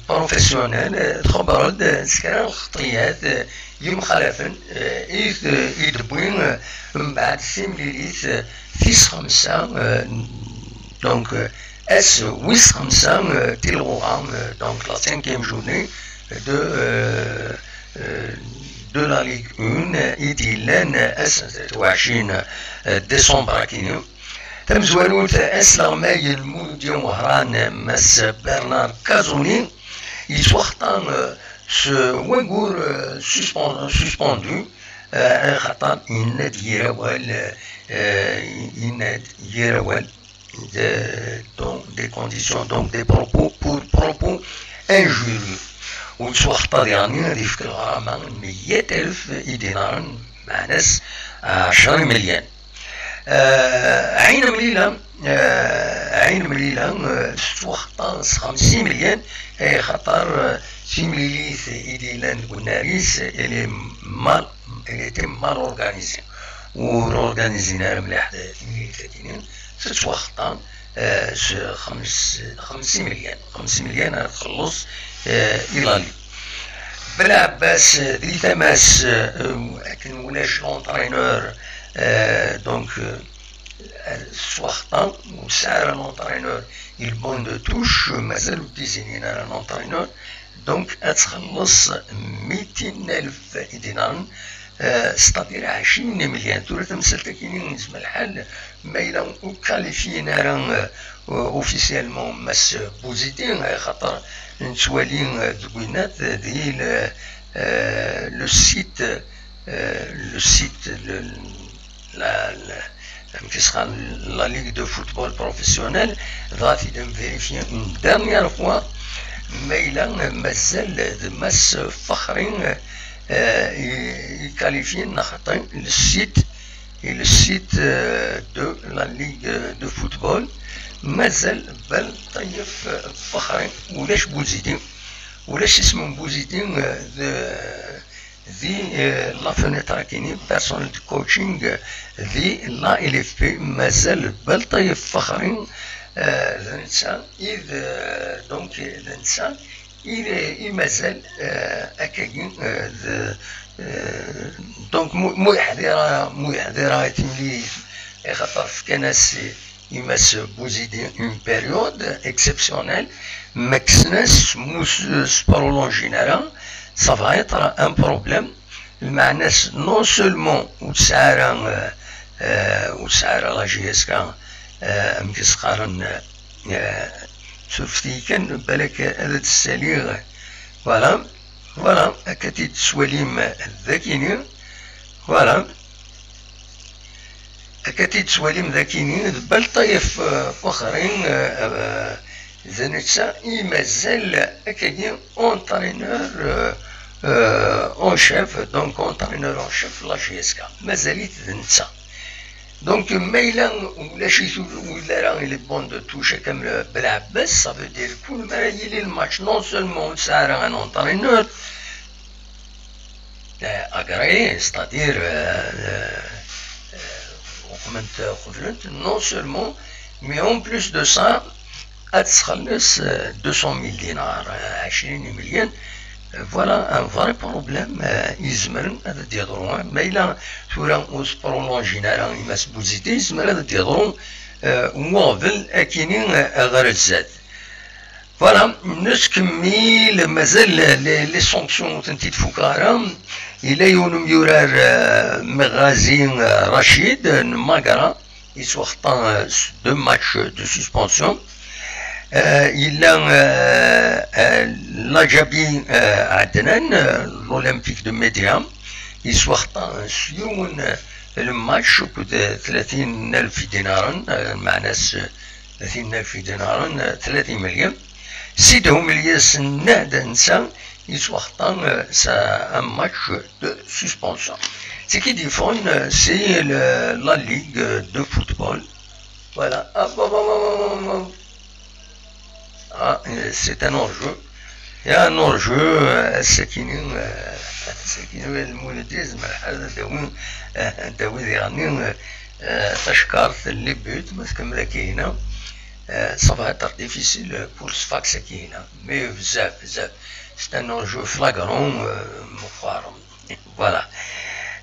بروفيسيونيل تخبرت سكران خطيات يمخالفن يدبوين من بعد سيمليليت فيس 5 دونك اس ويس 5 تيلغوغام دونك لا 5e journée de la Ligue 1 إديلان أس 23 ديسمبر كينيو تم زوالون أس لغماي المولودي وهران مس برنار كازوني يسوختان ويغور سوسبوندو خاطر يناد يراوال des conditions donc des propos injurieux وتوخطر يعني هذه في الغرامة 100,000 دينار مع ناس 10 مليون عين مليلة توخطر 50 مليون أي خطر سيميليث إديلان وناريس اللي مال أورغانيزي ورورغانيزينا مليح سيميليث توخطر 5 مليون تخلص إلى لي بالعباس دي تماس لكن ولاش لونترينور دونك سوختان وسعر لونترينور البون دو توش مازالو ديزينين على لونترينور دونك اتخلص 200,000 دينار ستادير 20 مليون تورا تمثل كاينين نسمى الحال ما إلا وكاليفينا راه اوفيسيالمون ماس بوزيتين خاطر نتوالي دوينات ديال لو سيت la Ligue de football professionnel va vérifier une dernière fois ميلا مازال ماس فخرين يكاليفين خاطر السيت دو لا ليغ دو فوتبول مازال بل طيف فخرين ولاش بوزيدين ولاش اسمهم بوزيدين ذي لا فينيترا كيني بيرسونال كوتشينغ ذي لا ال اف بي مازال بل طيف فخرين الانسان اذ دونك الانسان il مازال هكاكين دونك مو يحضرها يتملي خاطر في ناس يماس بوزيدين اون بيريود اكسبسيونيل ماكسناس موس سبرولونجينارا ça va être un problème المعنى non seulement وتسعر لا جي اس كا مكس قارن شفتي كان بالك هذا السليغ فوالا كتي تسواليم ذاكيني فوالا كتي تسواليم ذاكيني بل طيف فخرين زنتسا مازال هكاكي اونترينور اون شيف دونك اونترينور اون شيف لا جي اس كا مازاليت نتسا دونك ميلا ولا شي ولا راه لي بون دو توشا كامل بالعباس صافي دير كل ما يلي الماتش نون سولمون ساعه ان اونترينور اغري ستادير وقمت قبلت نون سولمون مي اون بلوس دو سا تخلص 200,000 دينار 20 مليون فوالا ان فري بروبليم يزمرن هذا ديالو ما الا ثورا وسبرولونجينا راه يماس بوزيدي يزمر هذا ديالو موافل اكينين غير الزاد فوالا نسكمل مازال لي سونكسيون تنتي تفوكارا الى يونم يورار مغازين رشيد ماكرا يسوا خطا 2 ماتش دو سسبونسيون إلا لاجابي عدنان الأولمبيك دو ميديام يسوا خطا سيون الماتش كود 30,000 دينار معناه 30,000 دينار 30 مليون سيدهم الياس نادا نسا يسوا خطا سا ان ماتش دو سسبونسيون سي كي ديفون سي لا ليغ دو فوتبول فوالا c'est un enjeu. Il y a un enjeu, c'est qui nous المولديزم هذا داوي ديالنا تشكر اللي بيت ما كمل كاينه صافا تر ديفيسيل بور سفاكس كاينه مي بزاف سي ان انجو فلاغرون مخارم فوالا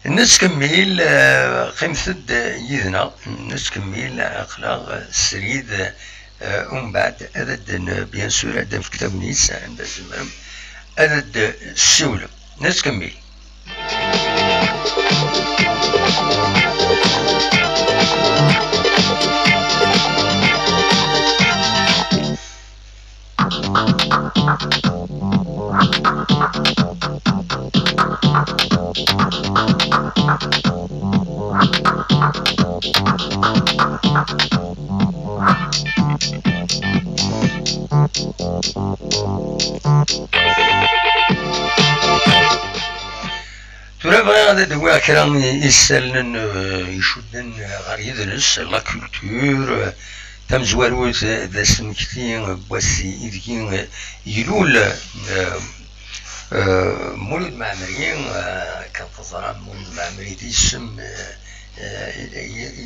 نسكمل قيمة يدنا نسكمل اخلاق السريد ومن بعد أدد بيان سور أدد في كتاب نيس عند الزمرم أدد السولة نسكمل هذا دوا كرام يسالن يشدن غير يدرس لا كولتور تم زواروت ذا سمكتين بواسي إذكين يلول مولد معمريين كان تظهر مولد معمري تيسم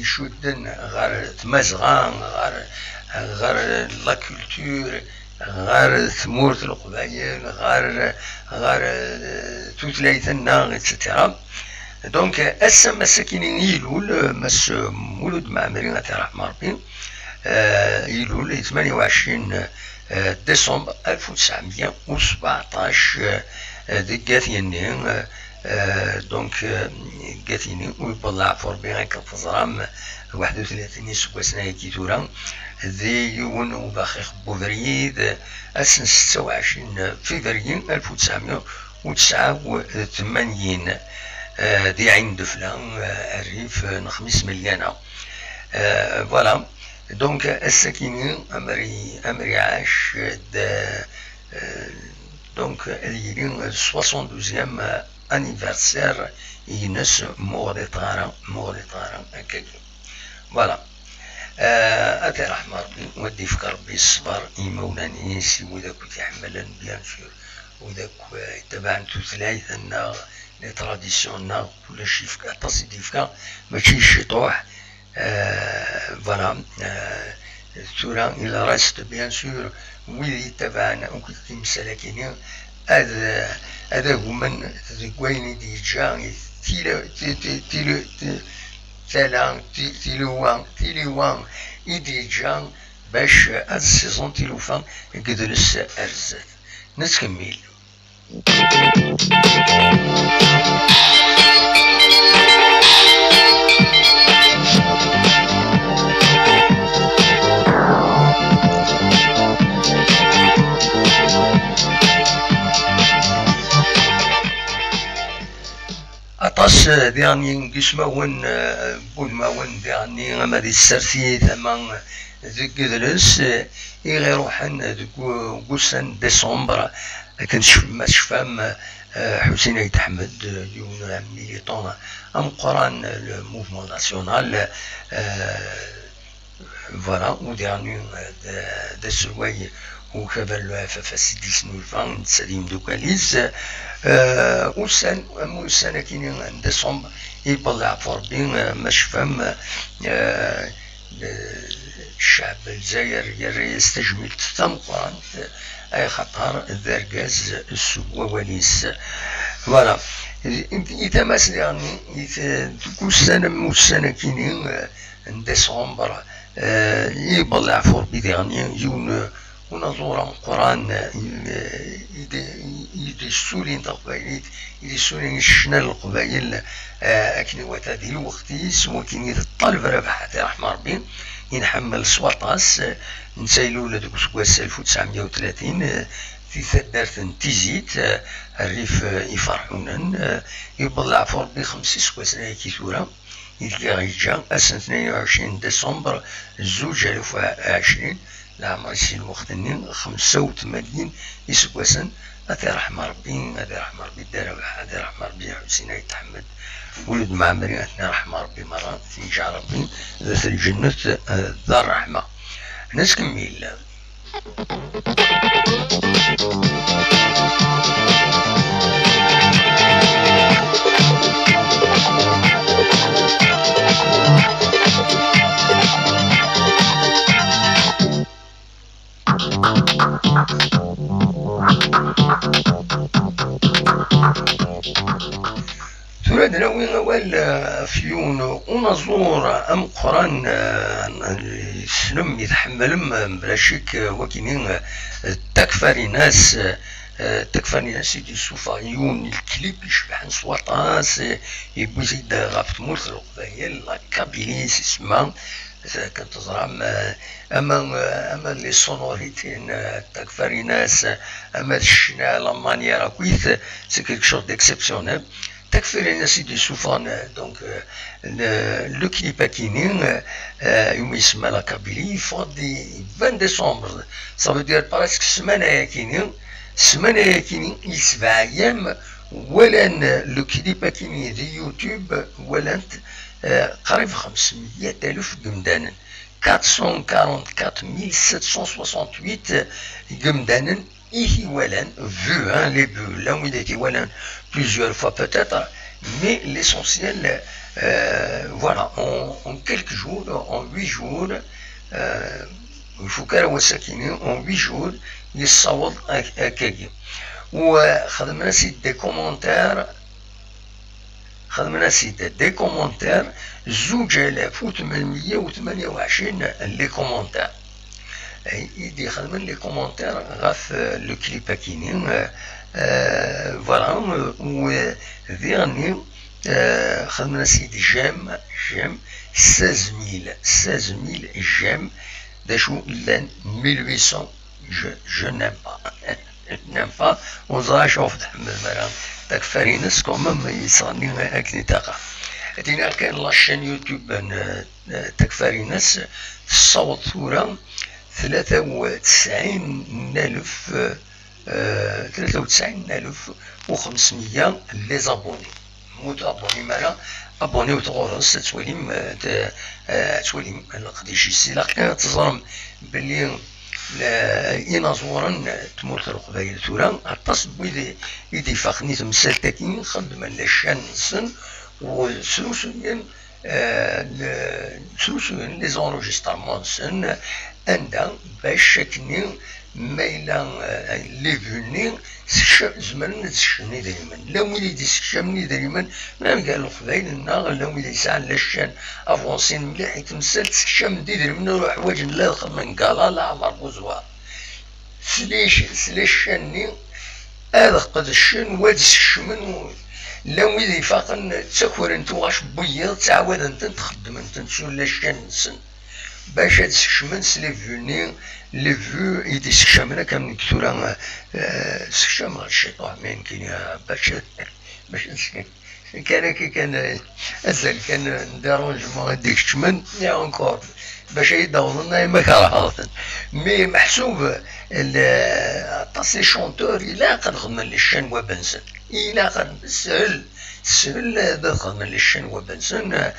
يشدن غير تمازغان غير لا كولتور غير ثمورة القبائل غير توتلايتنا اتسيتيرا دونك اسا مساكين يلول مس مولود معمري رحمة ربي يلول 28 ديسمبر 1917 دي قاثيني دونك قاثيني ويبلع فور بيان كالتزرام 31 سكواسنا كيتورا ذي يون وباخيخ بوفريد أسن 26 فيفري 1989 ذي عين دفلان الريف نخمس مليانة فوالا دونك الساكنين أمري عاش دونك هذه 72e انيفرسير ينس مغري طارا هكاك فوالا. أتي رحمة ربي ودي في ربي الصبر يمولاني سي وذاك يحملن بيان سور وذاك يتبع ثلاثة لي تراديسيون كلشي يفكا تصيدي يفكا ماشي شطوح فوالا. ثورا إلا رست بيان سور ويلي يتبعنا وكل مساكين هذا هما ذكوين دي جا تيلوان إدي جان باش هاد السيزون تيلوفان يقدرس أرزات. نتكمل. أطاس دياني قسماون بولماون دياني أما دي السرسي ثمان ذيك قدرس يغيروحن ذيك قوسان ديسمبر كنشوف ما شفام حسين عيد أحمد ديون ميليطون أم قران الموفمون ناسيونال فوالا ودياني دا سواي وكذا فاسديس نوفان تسليم دوكاليز وسنة كيني ديسمبر يبلع فوربين مش فهم الشعب الجزائر يستجمل تمقران أي خطر ذرقاز السواليس فوالا. يتماس يعني كل سنة كيني ديسمبر يبلع فوربين يعني يون ونزور القرآن يدسولين القبائل يدسولين الشنال القبائل أكن وتادي الوقت سوا كين يتطالب ربح رحمة ربي ينحمل سواطاس نسايلو لدوك سكواس 1930 في ثدارت تيزيت الريف يفرحونن يبلع فور بي 5 سكواس كي ثورة يتجا أسنة 22 ديسمبر 2020 العام عشرين وقتني 85 يسكواسن. هذا رحمة ربي دار هذا رحمة ربي حسين عيد أحمد ولد معمري أثناء رحمة ربي مرة تنجع ربي ذات الجنة ذا الرحمة. نسكمل. تراد نوين أول فيون ونزور أم قران سلم يتحملم بلا شك وكينين تكفري ناس يدي سوفايون الكليب يشبح سواطاس يبوي زيد غافت مورث القبايل كابيليس اسمها كتزرع اما لي سونوريتين تكفري ناس اما الشنا لا مانيير كويس سي كيك شوز ديكسيبسيونيل. تكفير الناس يدي سوفان دونك لو كليب كينين يوم يسمى لا كابيلي فودي 20 ديسمبر سا فو دير بريسك سمانه كينين يسبع ايام ولان لو كليب كينين دي يوتيوب ولان قريب 500,000 قمدانا 444,768 قمدانا إيه ولان vu hein, les buts là où il était voilà plusieurs fois peut-être mais l'essentiel voilà en quelques jours en 8 jours il faut qu'elle en 8 jours يصوت هكاكي. وخدمنا سيت دي كومونتير 2828 لي كومونتير يدي خدمنا لي كومونتير غاف لو كليب كينين فوالا. وديرني خدمنا سيدي جيم 16,000 جيم داشو لان 1800 je n'aime pas ونزرع شوف تحمل مرام تكفرينس كومم يصني هكني تاقع هدينا كان لاشين يوتيوب تكفرينس الصوت ثورة 93,000 93,500 لي زابوني متابوني معنا ابوني وتغورس تولي القديش السلاق تظلم باللي ينظورن تموت القبائل تورا عطاس بويدي يدي فاخني تمثال تاكين خدم لشان سن وسلوسين سلوسين لي زونجسترمون سن عندها باش كني مايلا لي فوني زمان نتسكني دايما لا ويلي يسكشمني دايما ما قال القبائل النار لا ويلي يسعى لشان افونسين مليح يتمثل تسكشم ديدر منو حوايج لا من قال لا عمر بوزوا سليشاني هذا قد الشن واد الشمن لا ويلي فاقن تسكور انتو غاش بيض تعاود انت تخدم انت تشو لاشان سن باش هاد الشمن سلي فوني لي فو يدي سكشمنا كان كثورا سكشم الشيطان مين كاين باش كان ازال كان دارونجمون هاديك الشمن يا اونكور باش يدورنا ما كرهت مي محسوب الطاسي شونتور الا قد خدم للشن وبنسن الا قد سهل خدم للشن وبنسن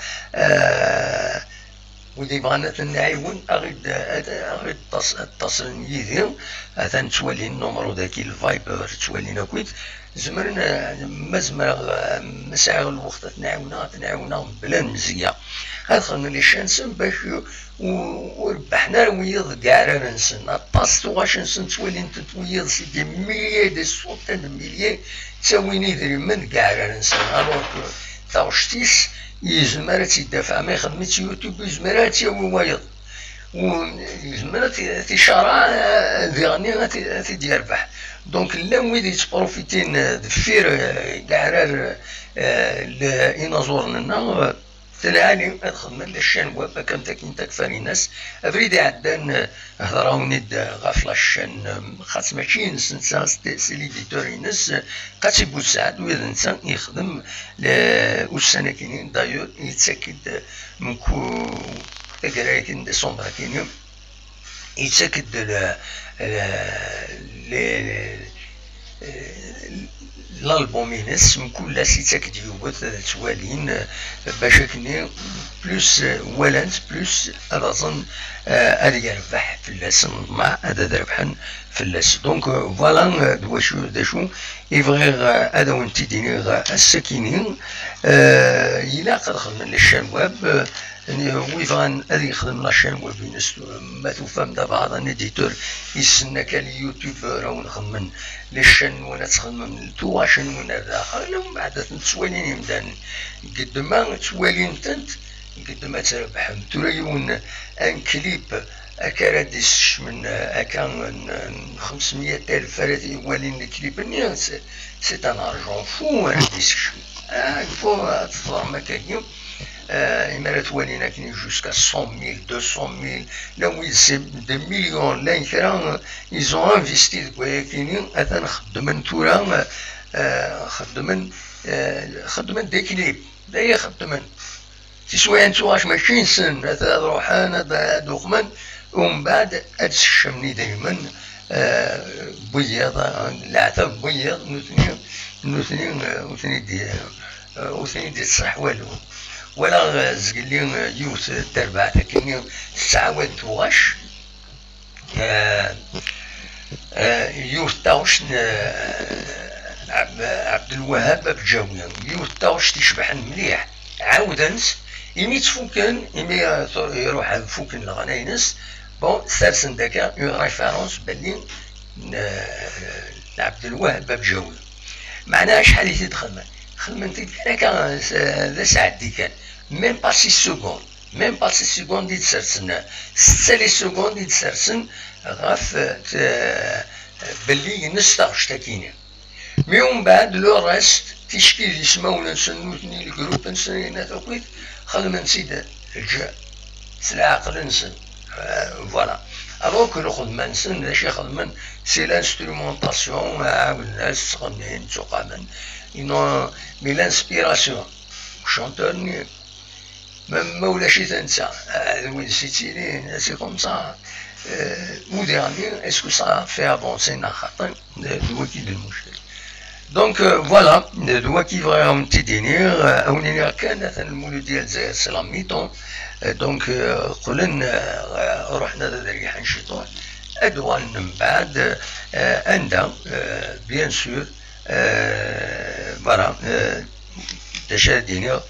ودي بغانا نعاون اغيد اتصل يدير هذا نتولي النمرو داكي الفايبر تولينا كويت زمرنا مزمر مساع الوقت تنعاونا بلا مزية هاد خدمنا لي شانسن باش وربحنا ويض كاع رانا نسن الطاس واش نسن تولي انت تويض سيدي مليي دي سوطان مليي تساويني دريمن كاع رانا نسن الوغ تاوشتيس يزمر تيدافع ما يخدمش يوتيوب يزمر تيوي وايض ويزمر تيشارع ديغني تيربح دونك لا ويد يتبروفيتين دفير كاع راه ينظرنا تلعالي خدمة للشان وابا كم تاكين تكفاني ناس افريدي عدان هضراوني غافلا الشان خاص ماشي نسا سي ليديتور ناس قاتي بوسعد ويد انسان يخدم والسنة كاينين دايور يتساكد منكو تقراي كاين ديسمبر كاين يتساكد الالبوم ينس من كل سيتاك ديوبوت توالين باش كني بلوس ولانت بلوس اظن هذا يربح في اللاس مع هذا ربحا في اللاس دونك فوالا داشو يبغي هذا وانت ديني السكينين الى قد خدمنا للشباب ويفغان هذه يخدم لاشين وبينس ما تفهم دابا هذا نديتور يسنى كان اليوتيوب راهو نخدم لاشين وانا تخدم تواشن وانا داخل ومن بعد نتسوالين يمدان قد ما توالين تنت قد ما تربح تريون ان كليب اكاراديس من اكان 500,000 راه يوالين الكليب الناس سي ان ارجون فو هاديس فو تفرم كاين إما توالينا كاين جوسكا 100,000 200,000 لا وين سي دي مليون لا كرا يزون انفيستي دكايا كاينين هذا نخدم تورا خدمن دي كليب دايا خدمن تسوى انتو واش ماشي نسن هذا روحان هذا دوخمن ومن بعد هاد الشمني دايما بيض العتب بيض وثني دي الصح والو ولا زقلين يوث الدربع كني تعاود واش يوث تاوش عبد الوهاب بجاوية يوث تاوش تشبح مليح عاودنت يمي تفوكن يمي يروح فوكن الغناينس بون سارسن داكا اون ريفيرونس باللي عبد الوهاب بجاوية معناها شحال يتخدم خدمت كان ذا ساعات دي كان ميم با 6 سكوند يتسرسن 6 سكوند يتسرسن غاف باللي نستغش تاكيني مي ومن بعد لو ريست تشكيل يسمونا نسنوتني الجروب نسنينا توقيت خدم نسيد الجا سالعقل نسن فوالا الوغ كو الخدمة نسن داشي خدمن سي لانسترومونطاسيون عاود الناس تغنين تقامن مي لانسبيراسيون شونتور ما ولا شي تنسى وين سيتيني سي كوم سا وديرني اسكو سا في افونسي نا خاطر الوكيل المشكل. دونك فوالا دوا كيف راهم تيدينير اونيني كانت المولود ديال الجزائر سي لا ميتون. دونك قلن رحنا دريح نشيطوه ادوان من بعد عندها بيان سور فوالا ديجا دينير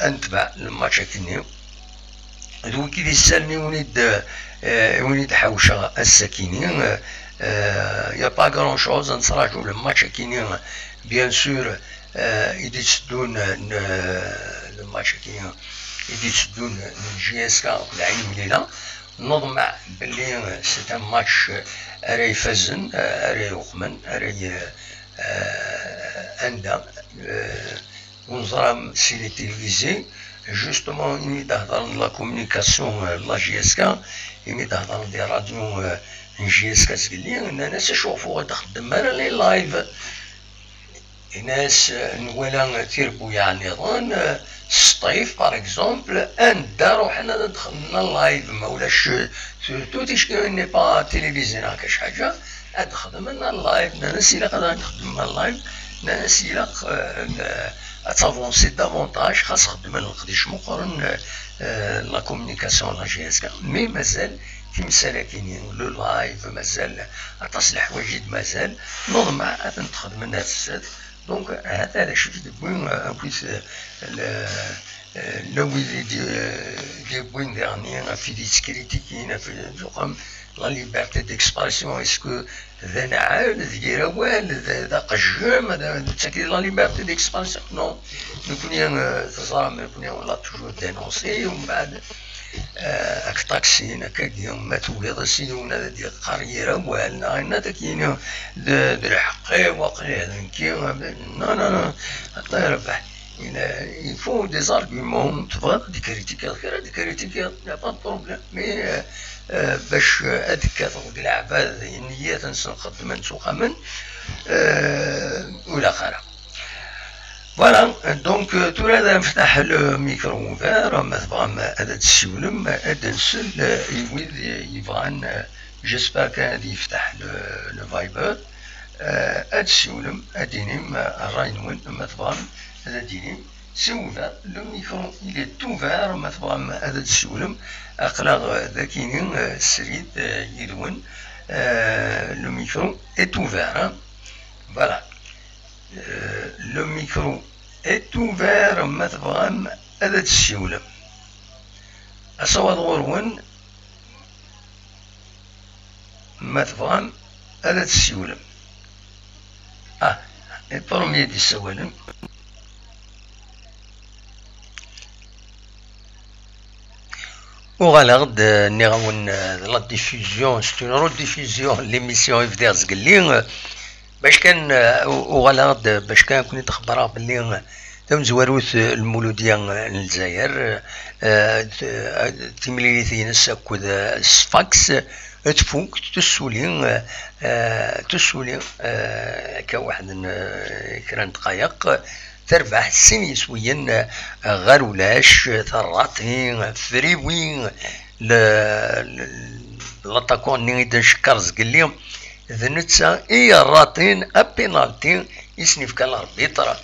انتبع الماتش كنيو دو كي يسالني ونيد حوشه الساكنين يا با غران شوز نصراجو الماتش كينين بيان سور يدي تسدون الماتش كينين يدي تسدون جي اس كا العين مليله نضمع بلي سيت ان ماتش اري فزن اري يخمن اري عندها ونظرا سي لي تيليفزي جوستومون إني تهضر لا كومونيكاسيون لا جي اس كا إني تهضر دي راديو جي اس كا تقلي الناس يشوفوا تخدم لي لايف ناس نولا تيربو يعني ظن الصيف باغ اكزومبل اندا روحنا دخلنا اللايف ما ولاش سورتو تيشكي ني با تيليفزيون هكا شي حاجه تخدم لنا اللايف ناس الا قادر نخدم اللايف ناس الا تافونسي دافونتاج خاص خدم نقديش مقارن لا كومونيكاسيون لا جي اس كا مي مازال في مساكين لو لايف مازال تصلح وجد مازال نورمال تخدم الناس دونك هذا علاش بوين بليس لو دي بوين ديرني في دي كريتيكين في الفقم لا ليبرتي ديكسبرسيون اسكو ذا نعاود ذا وال ذا قجام هذا تسكي لا ليبرتي ديكسبرسيون نو نكون تصرام نكون ولا توجور دينونسي ومن بعد اك طاكسين هكاك ما توقيض السينون هذا ديال القريره والنا انا تكين الحقي واقعي هذا كي نو نو نو حتى يربح il faut des arguments تبغى دي كريتيكات غير دي كريتيكات لا با بروبليم مي باش هذيك تاخذ العباد نيات نقدم نسوقها من ولا اخره. فوالا دونك تو هذا نفتح الميكرو اوفير ما تبغى هذا تسولم هذا نسل يولد يبغى جيسبر كان غادي يفتح لو فايبر هذا تسولم اديني الراينون ما تبغى هذا ديني سي اوفير لو ميكرو il est ouvert ما تبغى هذا تسولم اقلاغ ذاكينين سريد يدون لو ميكرو est ouvert فوالا le micro est ouvert ما تبغى هذا تسولم أصوات غرون ما تبغى هذا تسولم البروميي دي السوالم وغالغد نيغون لا ديفوزيون سي اون ريديفوزيون ليميسيون يفدير زقلي باش كان وغالغد باش كان كوني تخبرها باللي تم زواروث المولودية الجزائر تمليليثين الساكو السفاكس تفوق تسولي كواحد كران دقايق تربح سين سويا غير ولاش ثراتين فريوين لاتاكون نيدا شكرز قال ذنتسا اي راتين ابينالتي يسنيف كان الاربيتر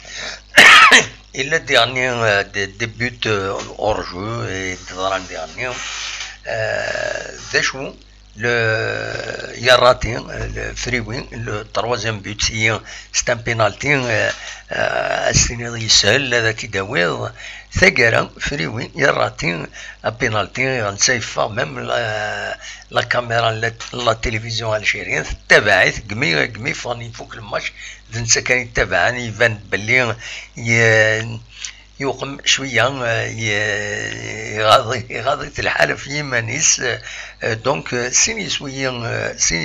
الا ديرني دي بوت اور جو ديران ديرني ذا يراتي الفريوين لو تروازيام بوت هي ستان بينالتي استني يسهل هذاك يداويض ثقرا فريوين يراتي بينالتي غنسيفا ميم لا كاميرا لا تلفزيون الجيريان تبعت قمي فاني فوق الماتش نسى كان يتابعني يبان بلي يوقم شويه يغاضي الحاله في يمانيس دونك سيني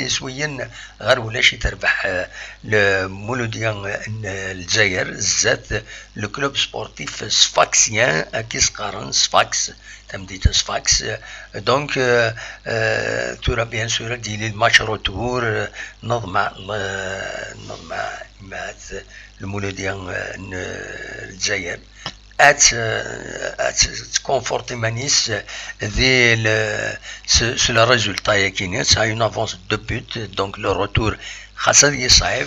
سويا غير ولاش تربح المولودية الجزائر زات لو كلوب سبورتيف سفاكسيان كيس قارن سفاكس تمديت سفاكس دونك تورا بيان سور ديالي الماتش روتور نظمع مع المولودية الجزائر تكونفورتي مانيس ذي سو لو ريزولتا ياكيني سا اون افونس دو بوت دونك لو روتور خاصة يصعب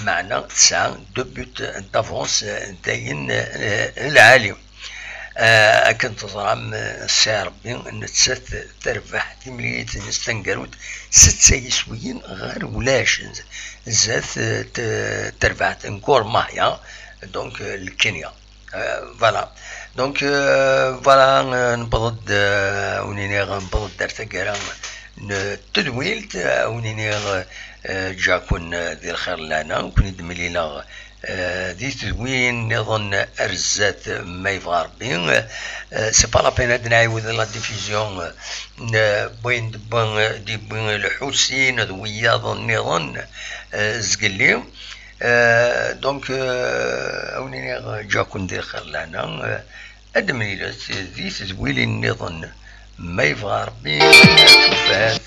معنا تسعة دو بوت دافونس داين العالي. كنت تظرم السي ربي نتسات تربح تمليت نستنقرود 6 يسويين غير ولاش زات تربح نكور ماهيا دونك الكينيا. فوالا دونك فوالا نبض ونيني نبض درت كرا تدويلت ونيني جاكون ذي الخير لنا وكون دملينا دي تدوين نظن ارزات ما يبغى ربي سي با لا بين هاد نعاود لا ديفيزيون بين دي بين الحسين ذويا نظن زقلي دونك اونيني جاكون دير خير لنا ادمني ذي تدويل النظن ما يبغى ربي شوفات.